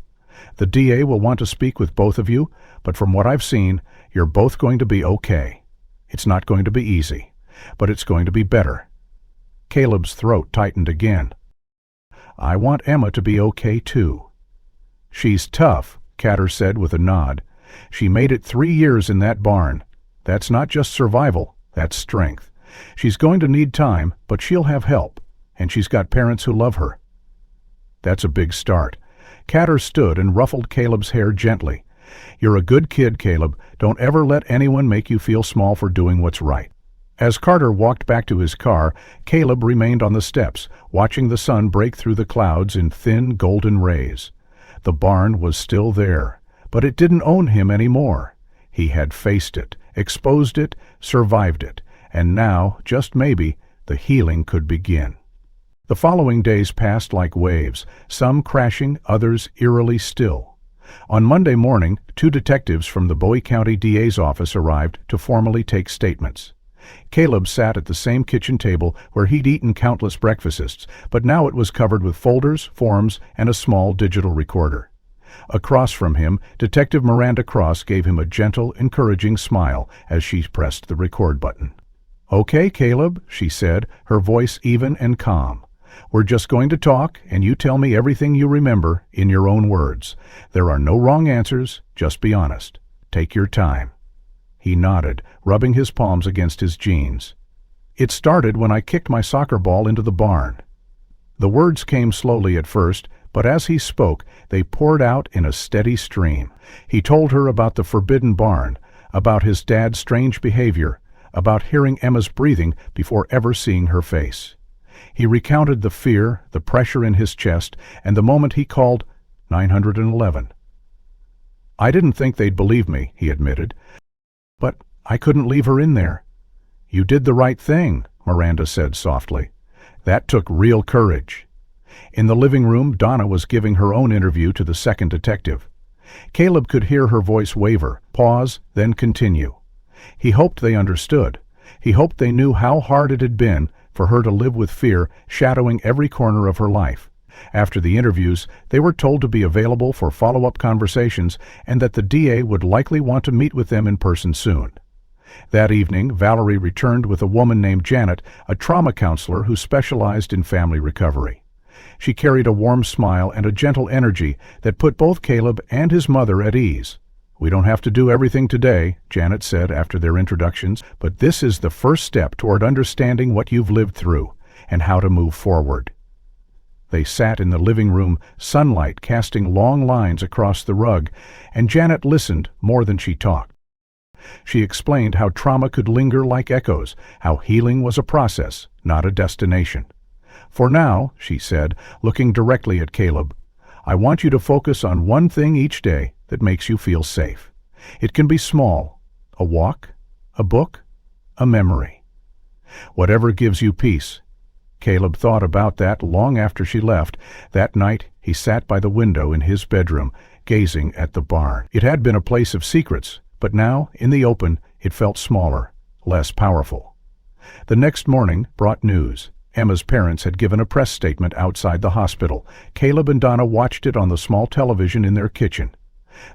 The DA will want to speak with both of you, but from what I've seen, you're both going to be okay. It's not going to be easy, but it's going to be better." Caleb's throat tightened again. "I want Emma to be okay too." "She's tough," Carter said with a nod. "She made it 3 years in that barn. That's not just survival, that's strength. She's going to need time, but she'll have help, and she's got parents who love her." "That's a big start." Carter stood and ruffled Caleb's hair gently. "You're a good kid, Caleb. Don't ever let anyone make you feel small for doing what's right." As Carter walked back to his car, Caleb remained on the steps, watching the sun break through the clouds in thin golden rays. The barn was still there, but it didn't own him anymore. He had faced it, exposed it, survived it, and now, just maybe, the healing could begin. The following days passed like waves, some crashing, others eerily still. On Monday morning, 2 detectives from the Bowie County DA's office arrived to formally take statements. Caleb sat at the same kitchen table where he'd eaten countless breakfasts, but now it was covered with folders, forms, and a small digital recorder. Across from him, Detective Miranda Cross gave him a gentle, encouraging smile as she pressed the record button. "Okay, Caleb," she said, her voice even and calm. "We're just going to talk, and you tell me everything you remember in your own words. There are no wrong answers, just be honest. Take your time." He nodded, rubbing his palms against his jeans. "It started when I kicked my soccer ball into the barn." The words came slowly at first, but as he spoke, they poured out in a steady stream. He told her about the forbidden barn, about his dad's strange behavior, about hearing Emma's breathing before ever seeing her face. He recounted the fear, the pressure in his chest, and the moment he called 911. "I didn't think they'd believe me," he admitted. "But I couldn't leave her in there." "You did the right thing," Miranda said softly. "That took real courage." In the living room, Donna was giving her own interview to the second detective. Caleb could hear her voice waver, pause, then continue. He hoped they understood. He hoped they knew how hard it had been for her to live with fear shadowing every corner of her life. After the interviews, they were told to be available for follow-up conversations and that the DA would likely want to meet with them in person soon. That evening, Valerie returned with a woman named Janet, a trauma counselor who specialized in family recovery. She carried a warm smile and a gentle energy that put both Caleb and his mother at ease. "We don't have to do everything today," Janet said after their introductions, "but this is the first step toward understanding what you've lived through and how to move forward." They sat in the living room, sunlight casting long lines across the rug, and Janet listened more than she talked. She explained how trauma could linger like echoes, how healing was a process, not a destination. "For now," she said, looking directly at Caleb, "I want you to focus on one thing each day that makes you feel safe. It can be small, a walk, a book, a memory. Whatever gives you peace." Caleb thought about that long after she left. That night, he sat by the window in his bedroom, gazing at the barn. It had been a place of secrets, but now, in the open, it felt smaller, less powerful. The next morning brought news. Emma's parents had given a press statement outside the hospital. Caleb and Donna watched it on the small television in their kitchen.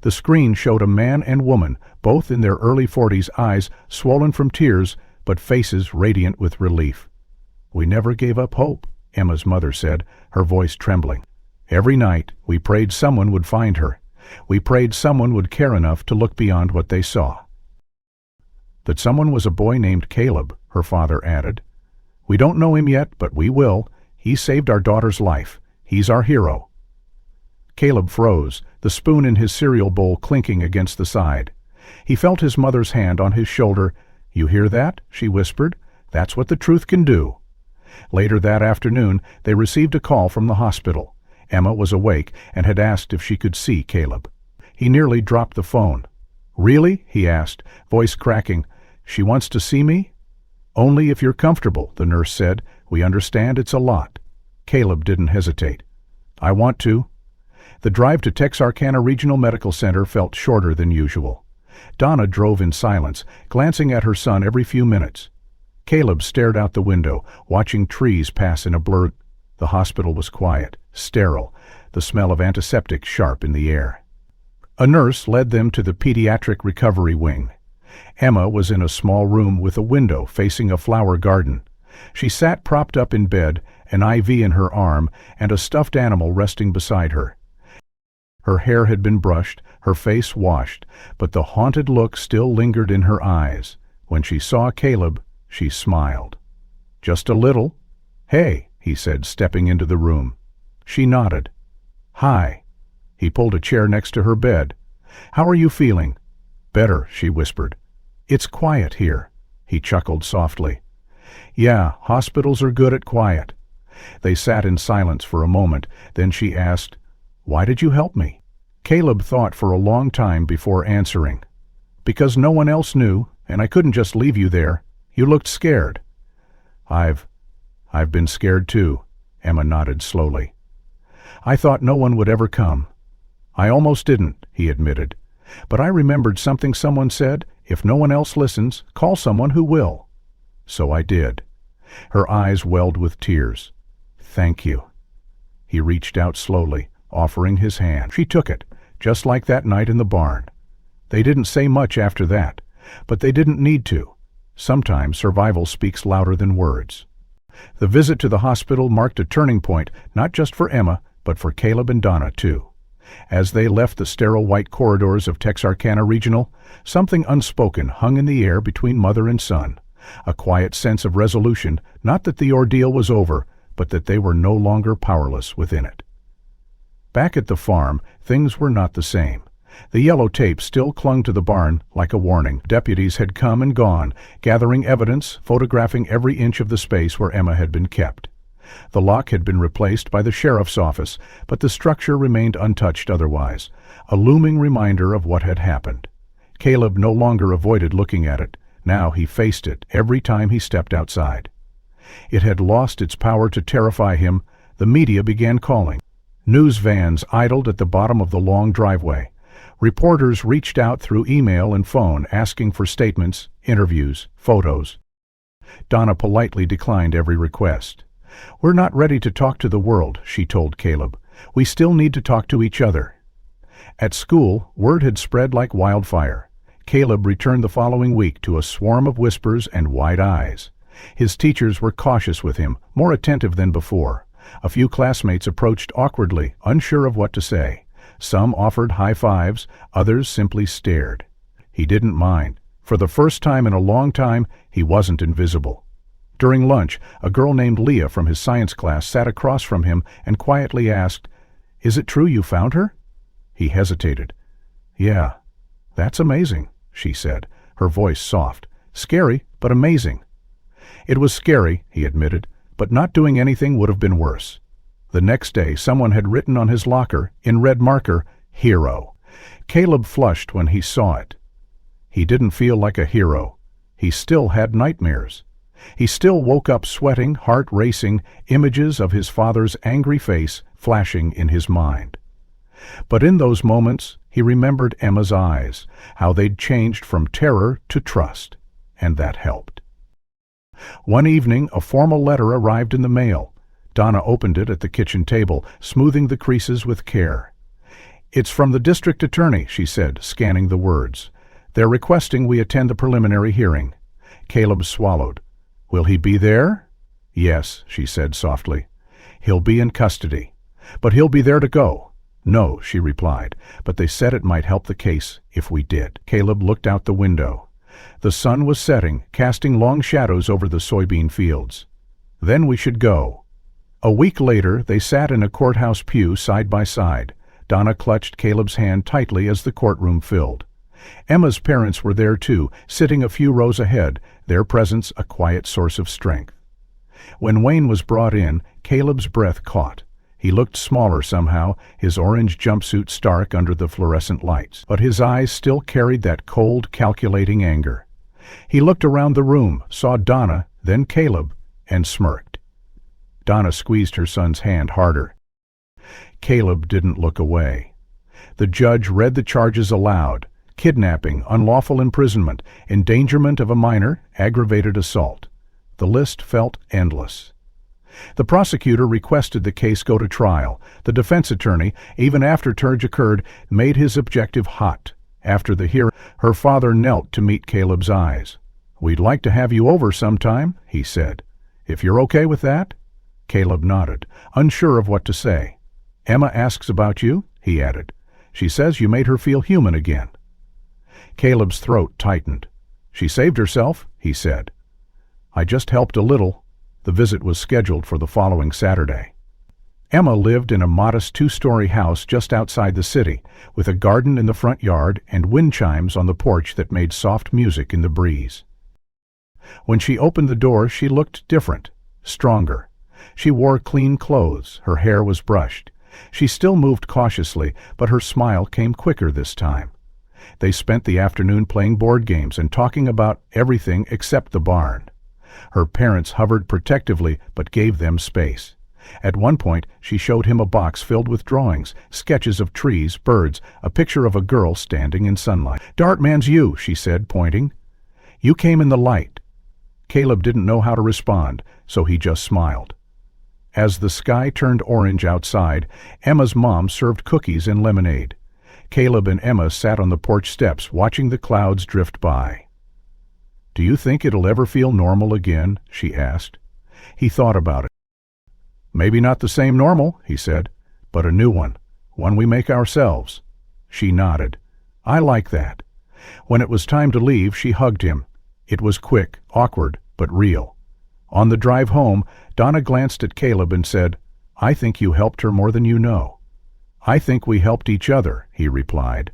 The screen showed a man and woman, both in their early 40s, eyes swollen from tears, but faces radiant with relief. "We never gave up hope," Emma's mother said, her voice trembling. "Every night we prayed someone would find her. We prayed someone would care enough to look beyond what they saw." That someone was a boy named Caleb, her father added. We don't know him yet, but we will. He saved our daughter's life. He's our hero. Caleb froze, the spoon in his cereal bowl clinking against the side. He felt his mother's hand on his shoulder. You hear that? She whispered. That's what the truth can do. Later that afternoon, they received a call from the hospital. Emma was awake and had asked if she could see Caleb. He nearly dropped the phone. Really? He asked, voice cracking. She wants to see me? Only if you're comfortable, the nurse said. We understand it's a lot. Caleb didn't hesitate. I want to. The drive to Texarkana Regional Medical Center felt shorter than usual. Donna drove in silence, glancing at her son every few minutes. Caleb stared out the window, watching trees pass in a blur. The hospital was quiet, sterile, the smell of antiseptic sharp in the air. A nurse led them to the pediatric recovery wing. Emma was in a small room with a window facing a flower garden. She sat propped up in bed, an IV in her arm, and a stuffed animal resting beside her. Her hair had been brushed, her face washed, but the haunted look still lingered in her eyes. When she saw Caleb, she smiled. Just a little. Hey, he said, stepping into the room. She nodded. Hi. He pulled a chair next to her bed. How are you feeling? Better, she whispered. It's quiet here. He chuckled softly. Yeah, hospitals are good at quiet. They sat in silence for a moment, then she asked, Why did you help me? Caleb thought for a long time before answering. Because no one else knew, and I couldn't just leave you there. You looked scared. I've been scared too, Emma nodded slowly. I thought no one would ever come. I almost didn't, he admitted. But I remembered something someone said, if no one else listens, call someone who will. So I did. Her eyes welled with tears. Thank you. He reached out slowly, offering his hand. She took it, just like that night in the barn. They didn't say much after that, but they didn't need to. Sometimes survival speaks louder than words. The visit to the hospital marked a turning point, not just for Emma, but for Caleb and Donna, too. As they left the sterile white corridors of Texarkana Regional, something unspoken hung in the air between mother and son. A quiet sense of resolution, not that the ordeal was over, but that they were no longer powerless within it. Back at the farm, things were not the same. The yellow tape still clung to the barn like a warning. Deputies had come and gone, gathering evidence, photographing every inch of the space where Emma had been kept. The lock had been replaced by the sheriff's office, but the structure remained untouched otherwise, a looming reminder of what had happened. Caleb no longer avoided looking at it. Now he faced it every time he stepped outside. It had lost its power to terrify him. The media began calling. News vans idled at the bottom of the long driveway. Reporters reached out through email and phone asking for statements, interviews, photos. Donna politely declined every request. We're not ready to talk to the world, she told Caleb. We still need to talk to each other. At school, word had spread like wildfire. Caleb returned the following week to a swarm of whispers and wide eyes. His teachers were cautious with him, more attentive than before. A few classmates approached awkwardly, unsure of what to say. Some offered high fives, others simply stared. He didn't mind. For the first time in a long time, he wasn't invisible. During lunch, a girl named Leah from his science class sat across from him and quietly asked, Is it true you found her? He hesitated. Yeah, that's amazing, she said, her voice soft. Scary, but amazing. It was scary, he admitted, but not doing anything would have been worse. The next day, someone had written on his locker, in red marker, Hero. Caleb flushed when he saw it. He didn't feel like a hero. He still had nightmares. He still woke up sweating, heart racing, images of his father's angry face flashing in his mind. But in those moments, he remembered Emma's eyes, how they'd changed from terror to trust, and that helped. One evening, a formal letter arrived in the mail. Donna opened it at the kitchen table, smoothing the creases with care. It's from the district attorney, she said, scanning the words. They're requesting we attend the preliminary hearing. Caleb swallowed. Will he be there? Yes, she said softly. He'll be in custody. But he'll be there to go. No, she replied, but they said it might help the case if we did. Caleb looked out the window. The sun was setting, casting long shadows over the soybean fields. Then we should go. A week later, they sat in a courthouse pew side by side. Donna clutched Caleb's hand tightly as the courtroom filled. Emma's parents were there too, sitting a few rows ahead, their presence a quiet source of strength. When Wayne was brought in, Caleb's breath caught. He looked smaller somehow, his orange jumpsuit stark under the fluorescent lights, but his eyes still carried that cold, calculating anger. He looked around the room, saw Donna, then Caleb, and smirked. Donna squeezed her son's hand harder. Caleb didn't look away. The judge read the charges aloud: kidnapping, unlawful imprisonment, endangerment of a minor, aggravated assault. The list felt endless. The prosecutor requested the case go to trial. The defense attorney, even after charge occurred, made his objective hot. After the hearing, her father knelt to meet Caleb's eyes. "We'd like to have you over sometime," he said. "If you're okay with that?" Caleb nodded, unsure of what to say. "Emma asks about you," he added. "She says you made her feel human again." Caleb's throat tightened. "She saved herself," he said. "I just helped a little." The visit was scheduled for the following Saturday. Emma lived in a modest two-story house just outside the city, with a garden in the front yard and wind chimes on the porch that made soft music in the breeze. When she opened the door, she looked different, stronger. She wore clean clothes, her hair was brushed. She still moved cautiously, but her smile came quicker this time. They spent the afternoon playing board games and talking about everything except the barn. Her parents hovered protectively but gave them space. At one point, she showed him a box filled with drawings, sketches of trees, birds, a picture of a girl standing in sunlight. "Dartman's you," she said, pointing. "You came in the light." Caleb didn't know how to respond, so he just smiled. As the sky turned orange outside, Emma's mom served cookies and lemonade. Caleb and Emma sat on the porch steps watching the clouds drift by. "Do you think it'll ever feel normal again?" she asked. He thought about it. "Maybe not the same normal," he said, "but a new one we make ourselves." She nodded. "I like that." When it was time to leave, she hugged him. It was quick, awkward, but real. On the drive home, Donna glanced at Caleb and said, "I think you helped her more than you know." "I think we helped each other," he replied.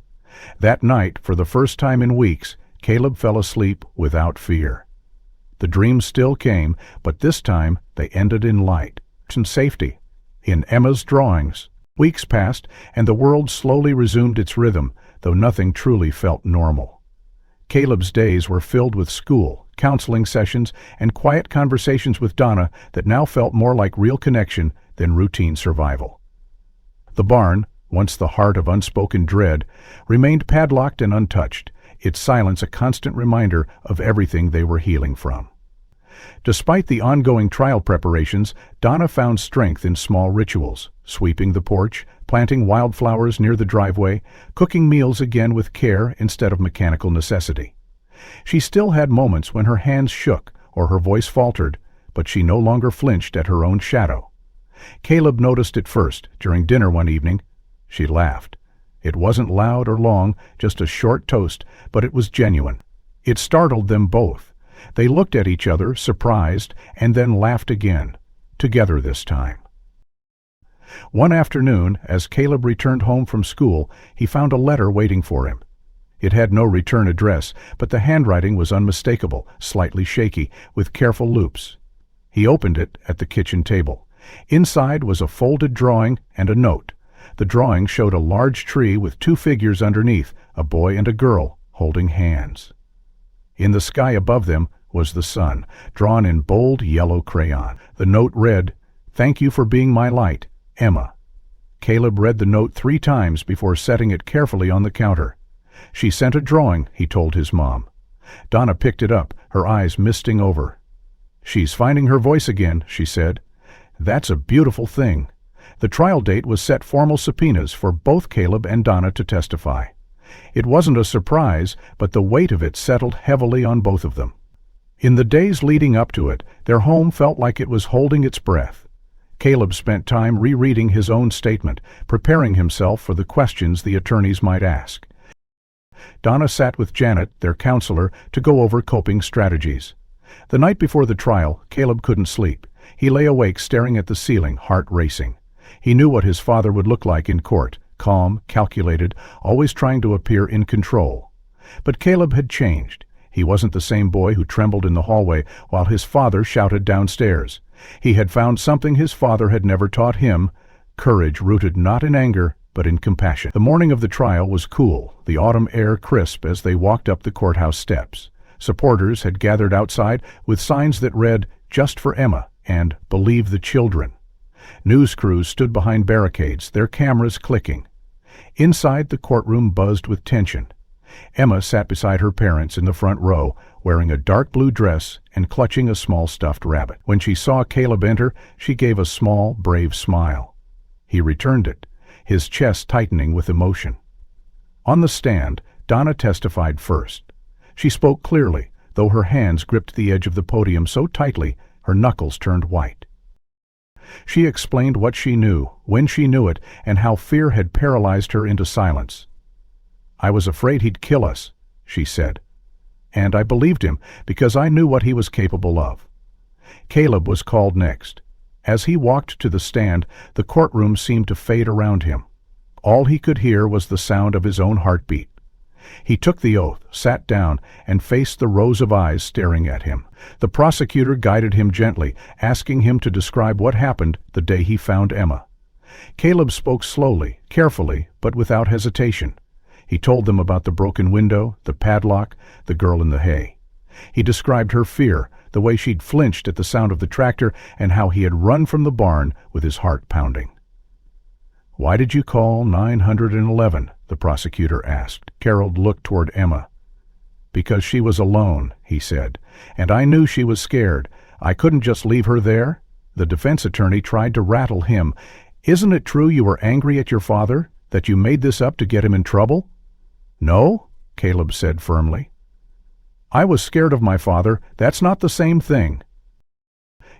That night, for the first time in weeks, Caleb fell asleep without fear. The dreams still came, but this time they ended in light and safety. In Emma's drawings. Weeks passed, and the world slowly resumed its rhythm, though nothing truly felt normal. Caleb's days were filled with school, counseling sessions, and quiet conversations with Donna that now felt more like real connection than routine survival. The barn, once the heart of unspoken dread, remained padlocked and untouched, its silence a constant reminder of everything they were healing from. Despite the ongoing trial preparations, Donna found strength in small rituals: sweeping the porch, planting wildflowers near the driveway, cooking meals again with care instead of mechanical necessity. She still had moments when her hands shook or her voice faltered, but she no longer flinched at her own shadow. Caleb noticed it first, during dinner one evening. She laughed. It wasn't loud or long, just a short toast, but it was genuine. It startled them both. They looked at each other, surprised, and then laughed again, together this time. One afternoon, as Caleb returned home from school, he found a letter waiting for him. It had no return address, but the handwriting was unmistakable, slightly shaky, with careful loops. He opened it at the kitchen table. Inside was a folded drawing and a note. The drawing showed a large tree with two figures underneath, a boy and a girl, holding hands. In the sky above them was the sun, drawn in bold yellow crayon. The note read, "Thank you for being my light, Emma." Caleb read the note 3 times before setting it carefully on the counter. "She sent a drawing," he told his mom. Donna picked it up, her eyes misting over. "She's finding her voice again," she said. "That's a beautiful thing." The trial date was set formal subpoenas for both Caleb and Donna to testify. It wasn't a surprise, but the weight of it settled heavily on both of them. In the days leading up to it, their home felt like it was holding its breath. Caleb spent time rereading his own statement, preparing himself for the questions the attorneys might ask. Donna sat with Janet, their counselor, to go over coping strategies. The night before the trial, Caleb couldn't sleep. He lay awake staring at the ceiling, heart racing. He knew what his father would look like in court, calm, calculated, always trying to appear in control. But Caleb had changed. He wasn't the same boy who trembled in the hallway while his father shouted downstairs. He had found something his father had never taught him, courage rooted not in anger, but in compassion. The morning of the trial was cool, the autumn air crisp as they walked up the courthouse steps. Supporters had gathered outside with signs that read, "Just for Emma," and "Believe the children." News crews stood behind barricades, their cameras clicking. Inside, the courtroom buzzed with tension. Emma sat beside her parents in the front row, wearing a dark blue dress and clutching a small stuffed rabbit. When she saw Caleb enter, she gave a small, brave smile. He returned it, his chest tightening with emotion. On the stand, Donna testified first. She spoke clearly, though her hands gripped the edge of the podium so tightly her knuckles turned white. She explained what she knew, when she knew it, and how fear had paralyzed her into silence. "I was afraid he'd kill us," she said. "And I believed him because I knew what he was capable of." Caleb was called next. As he walked to the stand, the courtroom seemed to fade around him. All he could hear was the sound of his own heartbeat. He took the oath, sat down, and faced the rows of eyes staring at him. The prosecutor guided him gently, asking him to describe what happened the day he found Emma. Caleb spoke slowly, carefully, but without hesitation. He told them about the broken window, the padlock, the girl in the hay. He described her fear, the way she'd flinched at the sound of the tractor, and how he had run from the barn with his heart pounding. "Why did you call 911? The prosecutor asked. Carol looked toward Emma. "Because she was alone," he said, "and I knew she was scared. I couldn't just leave her there." The defense attorney tried to rattle him. "Isn't it true you were angry at your father, that you made this up to get him in trouble?" "No," Caleb said firmly. "I was scared of my father. That's not the same thing."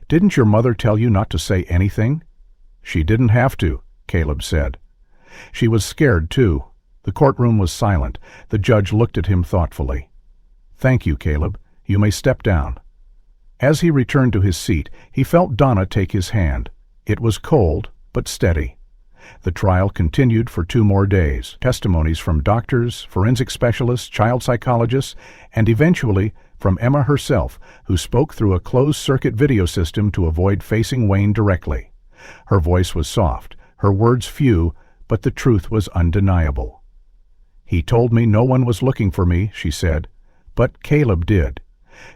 "Didn't your mother tell you not to say anything?" "She didn't have to," Caleb said. "She was scared, too." The courtroom was silent. The judge looked at him thoughtfully. "Thank you, Caleb. You may step down." As he returned to his seat, he felt Donna take his hand. It was cold, but steady. The trial continued for 2 more days. Testimonies from doctors, forensic specialists, child psychologists, and eventually from Emma herself, who spoke through a closed-circuit video system to avoid facing Wayne directly. Her voice was soft, her words few, but the truth was undeniable. "He told me no one was looking for me," she said, "but Caleb did."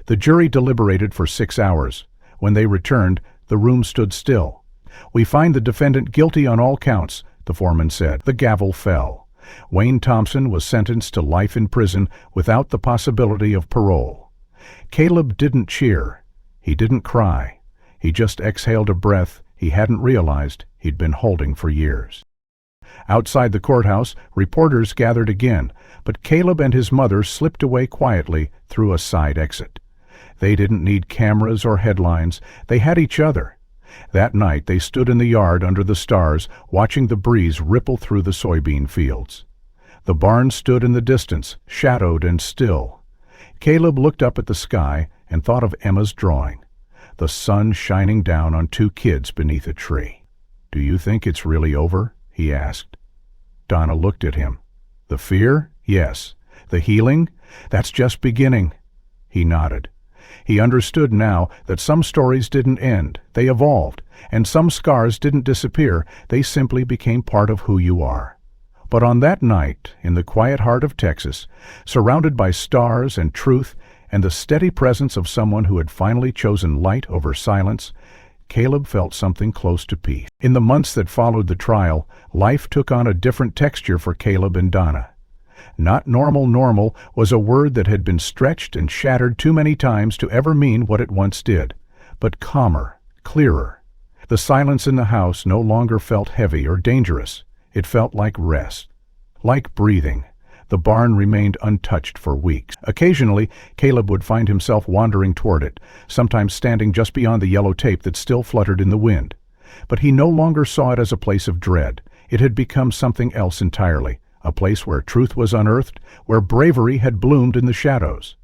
The jury deliberated for 6 hours. When they returned, the room stood still. "We find the defendant guilty on all counts," the foreman said. The gavel fell. Wayne Thompson was sentenced to life in prison without the possibility of parole. Caleb didn't cheer. He didn't cry. He just exhaled a breath he hadn't realized he'd been holding for years. Outside the courthouse, reporters gathered again, but Caleb and his mother slipped away quietly through a side exit. They didn't need cameras or headlines. They had each other. That night they stood in the yard under the stars, watching the breeze ripple through the soybean fields. The barn stood in the distance, shadowed and still. Caleb looked up at the sky and thought of Emma's drawing, the sun shining down on 2 kids beneath a tree. "Do you think it's really over?" he asked. Donna looked at him. "The fear? Yes. The healing? That's just beginning." He nodded. He understood now that some stories didn't end, they evolved, and some scars didn't disappear, they simply became part of who you are. But on that night, in the quiet heart of Texas, surrounded by stars and truth and the steady presence of someone who had finally chosen light over silence, Caleb felt something close to peace. In the months that followed the trial, life took on a different texture for Caleb and Donna. Not normal was a word that had been stretched and shattered too many times to ever mean what it once did, but calmer, clearer. The silence in the house no longer felt heavy or dangerous. It felt like rest, like breathing. The barn remained untouched for weeks. Occasionally, Caleb would find himself wandering toward it, sometimes standing just beyond the yellow tape that still fluttered in the wind. But he no longer saw it as a place of dread. It had become something else entirely, a place where truth was unearthed, where bravery had bloomed in the shadows.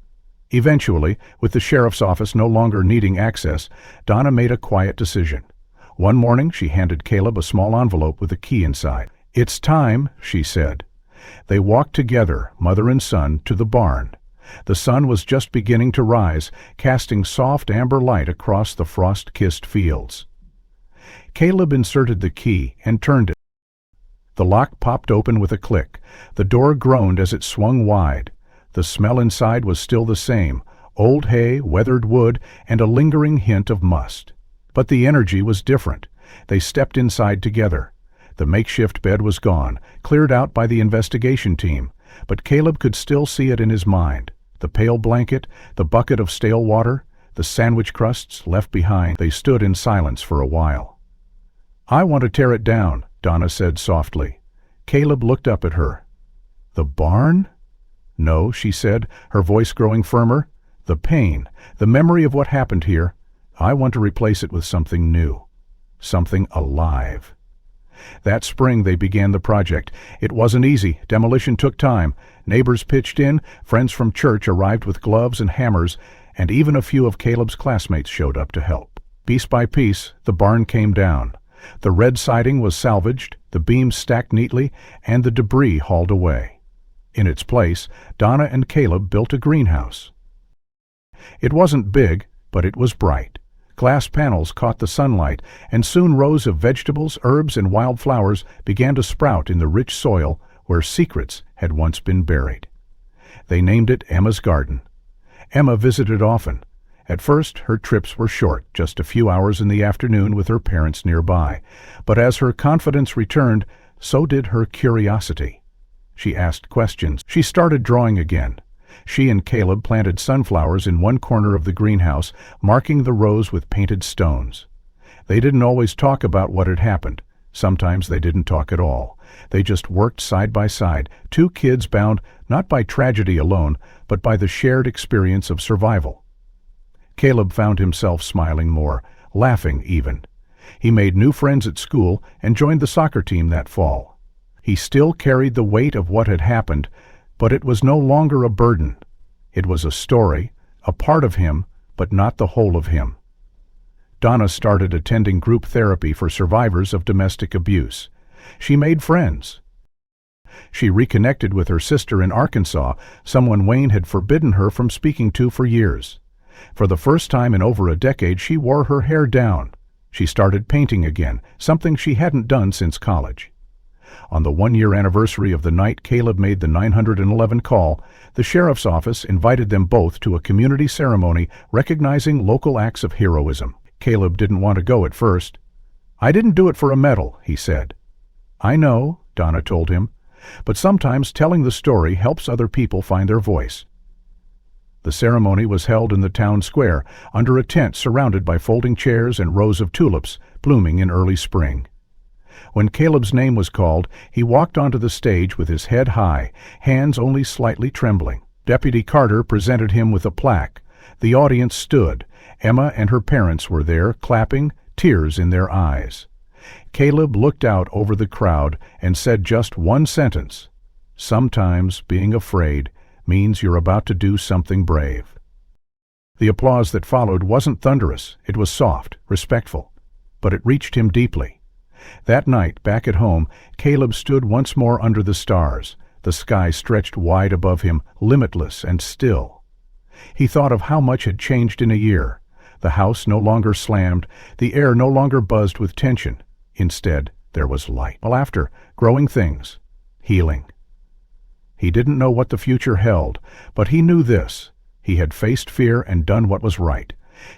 Eventually, with the sheriff's office no longer needing access, Donna made a quiet decision. One morning, she handed Caleb a small envelope with a key inside. "It's time," she said. They walked together, mother and son, to the barn. The sun was just beginning to rise, casting soft amber light across the frost-kissed fields. Caleb inserted the key and turned it. The lock popped open with a click. The door groaned as it swung wide. The smell inside was still the same: old hay, weathered wood, and a lingering hint of must. But the energy was different. They stepped inside together. The makeshift bed was gone, cleared out by the investigation team, but Caleb could still see it in his mind. The pale blanket, the bucket of stale water, the sandwich crusts left behind. They stood in silence for a while. "I want to tear it down," Donna said softly. Caleb looked up at her. "The barn?" "No," she said, her voice growing firmer. "The pain, the memory of what happened here, I want to replace it with something new. Something alive." That spring they began the project. It wasn't easy. Demolition took time. Neighbors pitched in, friends from church arrived with gloves and hammers, and even a few of Caleb's classmates showed up to help. Piece by piece, the barn came down. The red siding was salvaged, the beams stacked neatly, and the debris hauled away. In its place, Donna and Caleb built a greenhouse. It wasn't big, but it was bright. Glass panels caught the sunlight, and soon rows of vegetables, herbs, and wild flowers began to sprout in the rich soil where secrets had once been buried. They named it Emma's Garden. Emma visited often. At first, her trips were short, just a few hours in the afternoon with her parents nearby. But as her confidence returned, so did her curiosity. She asked questions. She started drawing again. She and Caleb planted sunflowers in one corner of the greenhouse, marking the rows with painted stones. They didn't always talk about what had happened. Sometimes they didn't talk at all. They just worked side by side, two kids bound not by tragedy alone, but by the shared experience of survival. Caleb found himself smiling more, laughing even. He made new friends at school and joined the soccer team that fall. He still carried the weight of what had happened, but it was no longer a burden. It was a story, a part of him, but not the whole of him. Donna started attending group therapy for survivors of domestic abuse. She made friends. She reconnected with her sister in Arkansas, someone Wayne had forbidden her from speaking to for years. For the first time in over a decade, she wore her hair down. She started painting again, something she hadn't done since college. On the one-year anniversary of the night Caleb made the 911 call, the sheriff's office invited them both to a community ceremony recognizing local acts of heroism. Caleb didn't want to go at first. "I didn't do it for a medal," he said. "I know," Donna told him, "but sometimes telling the story helps other people find their voice." The ceremony was held in the town square, under a tent surrounded by folding chairs and rows of tulips, blooming in early spring. When Caleb's name was called, he walked onto the stage with his head high, hands only slightly trembling. Deputy Carter presented him with a plaque. The audience stood. Emma and her parents were there, clapping, tears in their eyes. Caleb looked out over the crowd and said just one sentence: "Sometimes being afraid means you're about to do something brave." The applause that followed wasn't thunderous. It was soft, respectful, but it reached him deeply. That night, back at home, Caleb stood once more under the stars. The sky stretched wide above him, limitless and still. He thought of how much had changed in a year. The house no longer slammed, the air no longer buzzed with tension. Instead, there was light, laughter, growing things, healing. He didn't know what the future held, but he knew this: he had faced fear and done what was right.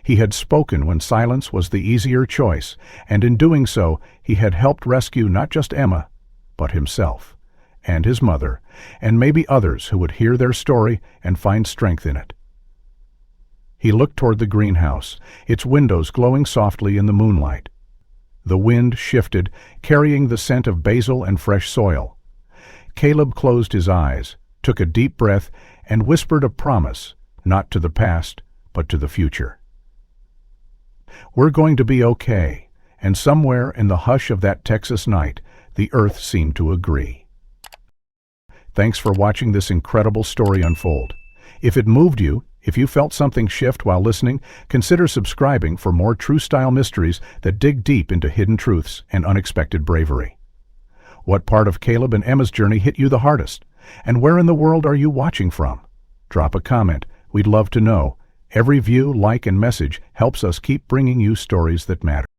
He had spoken when silence was the easier choice, and in doing so, he had helped rescue not just Emma, but himself, and his mother, and maybe others who would hear their story and find strength in it. He looked toward the greenhouse, its windows glowing softly in the moonlight. The wind shifted, carrying the scent of basil and fresh soil. Caleb closed his eyes, took a deep breath, and whispered a promise, not to the past, but to the future. "We're going to be okay," and somewhere in the hush of that Texas night, the earth seemed to agree. Thanks for watching this incredible story unfold. If it moved you, if you felt something shift while listening, consider subscribing for more true-style mysteries that dig deep into hidden truths and unexpected bravery. What part of Caleb and Emma's journey hit you the hardest? And where in the world are you watching from? Drop a comment. We'd love to know. Every view, like, and message helps us keep bringing you stories that matter.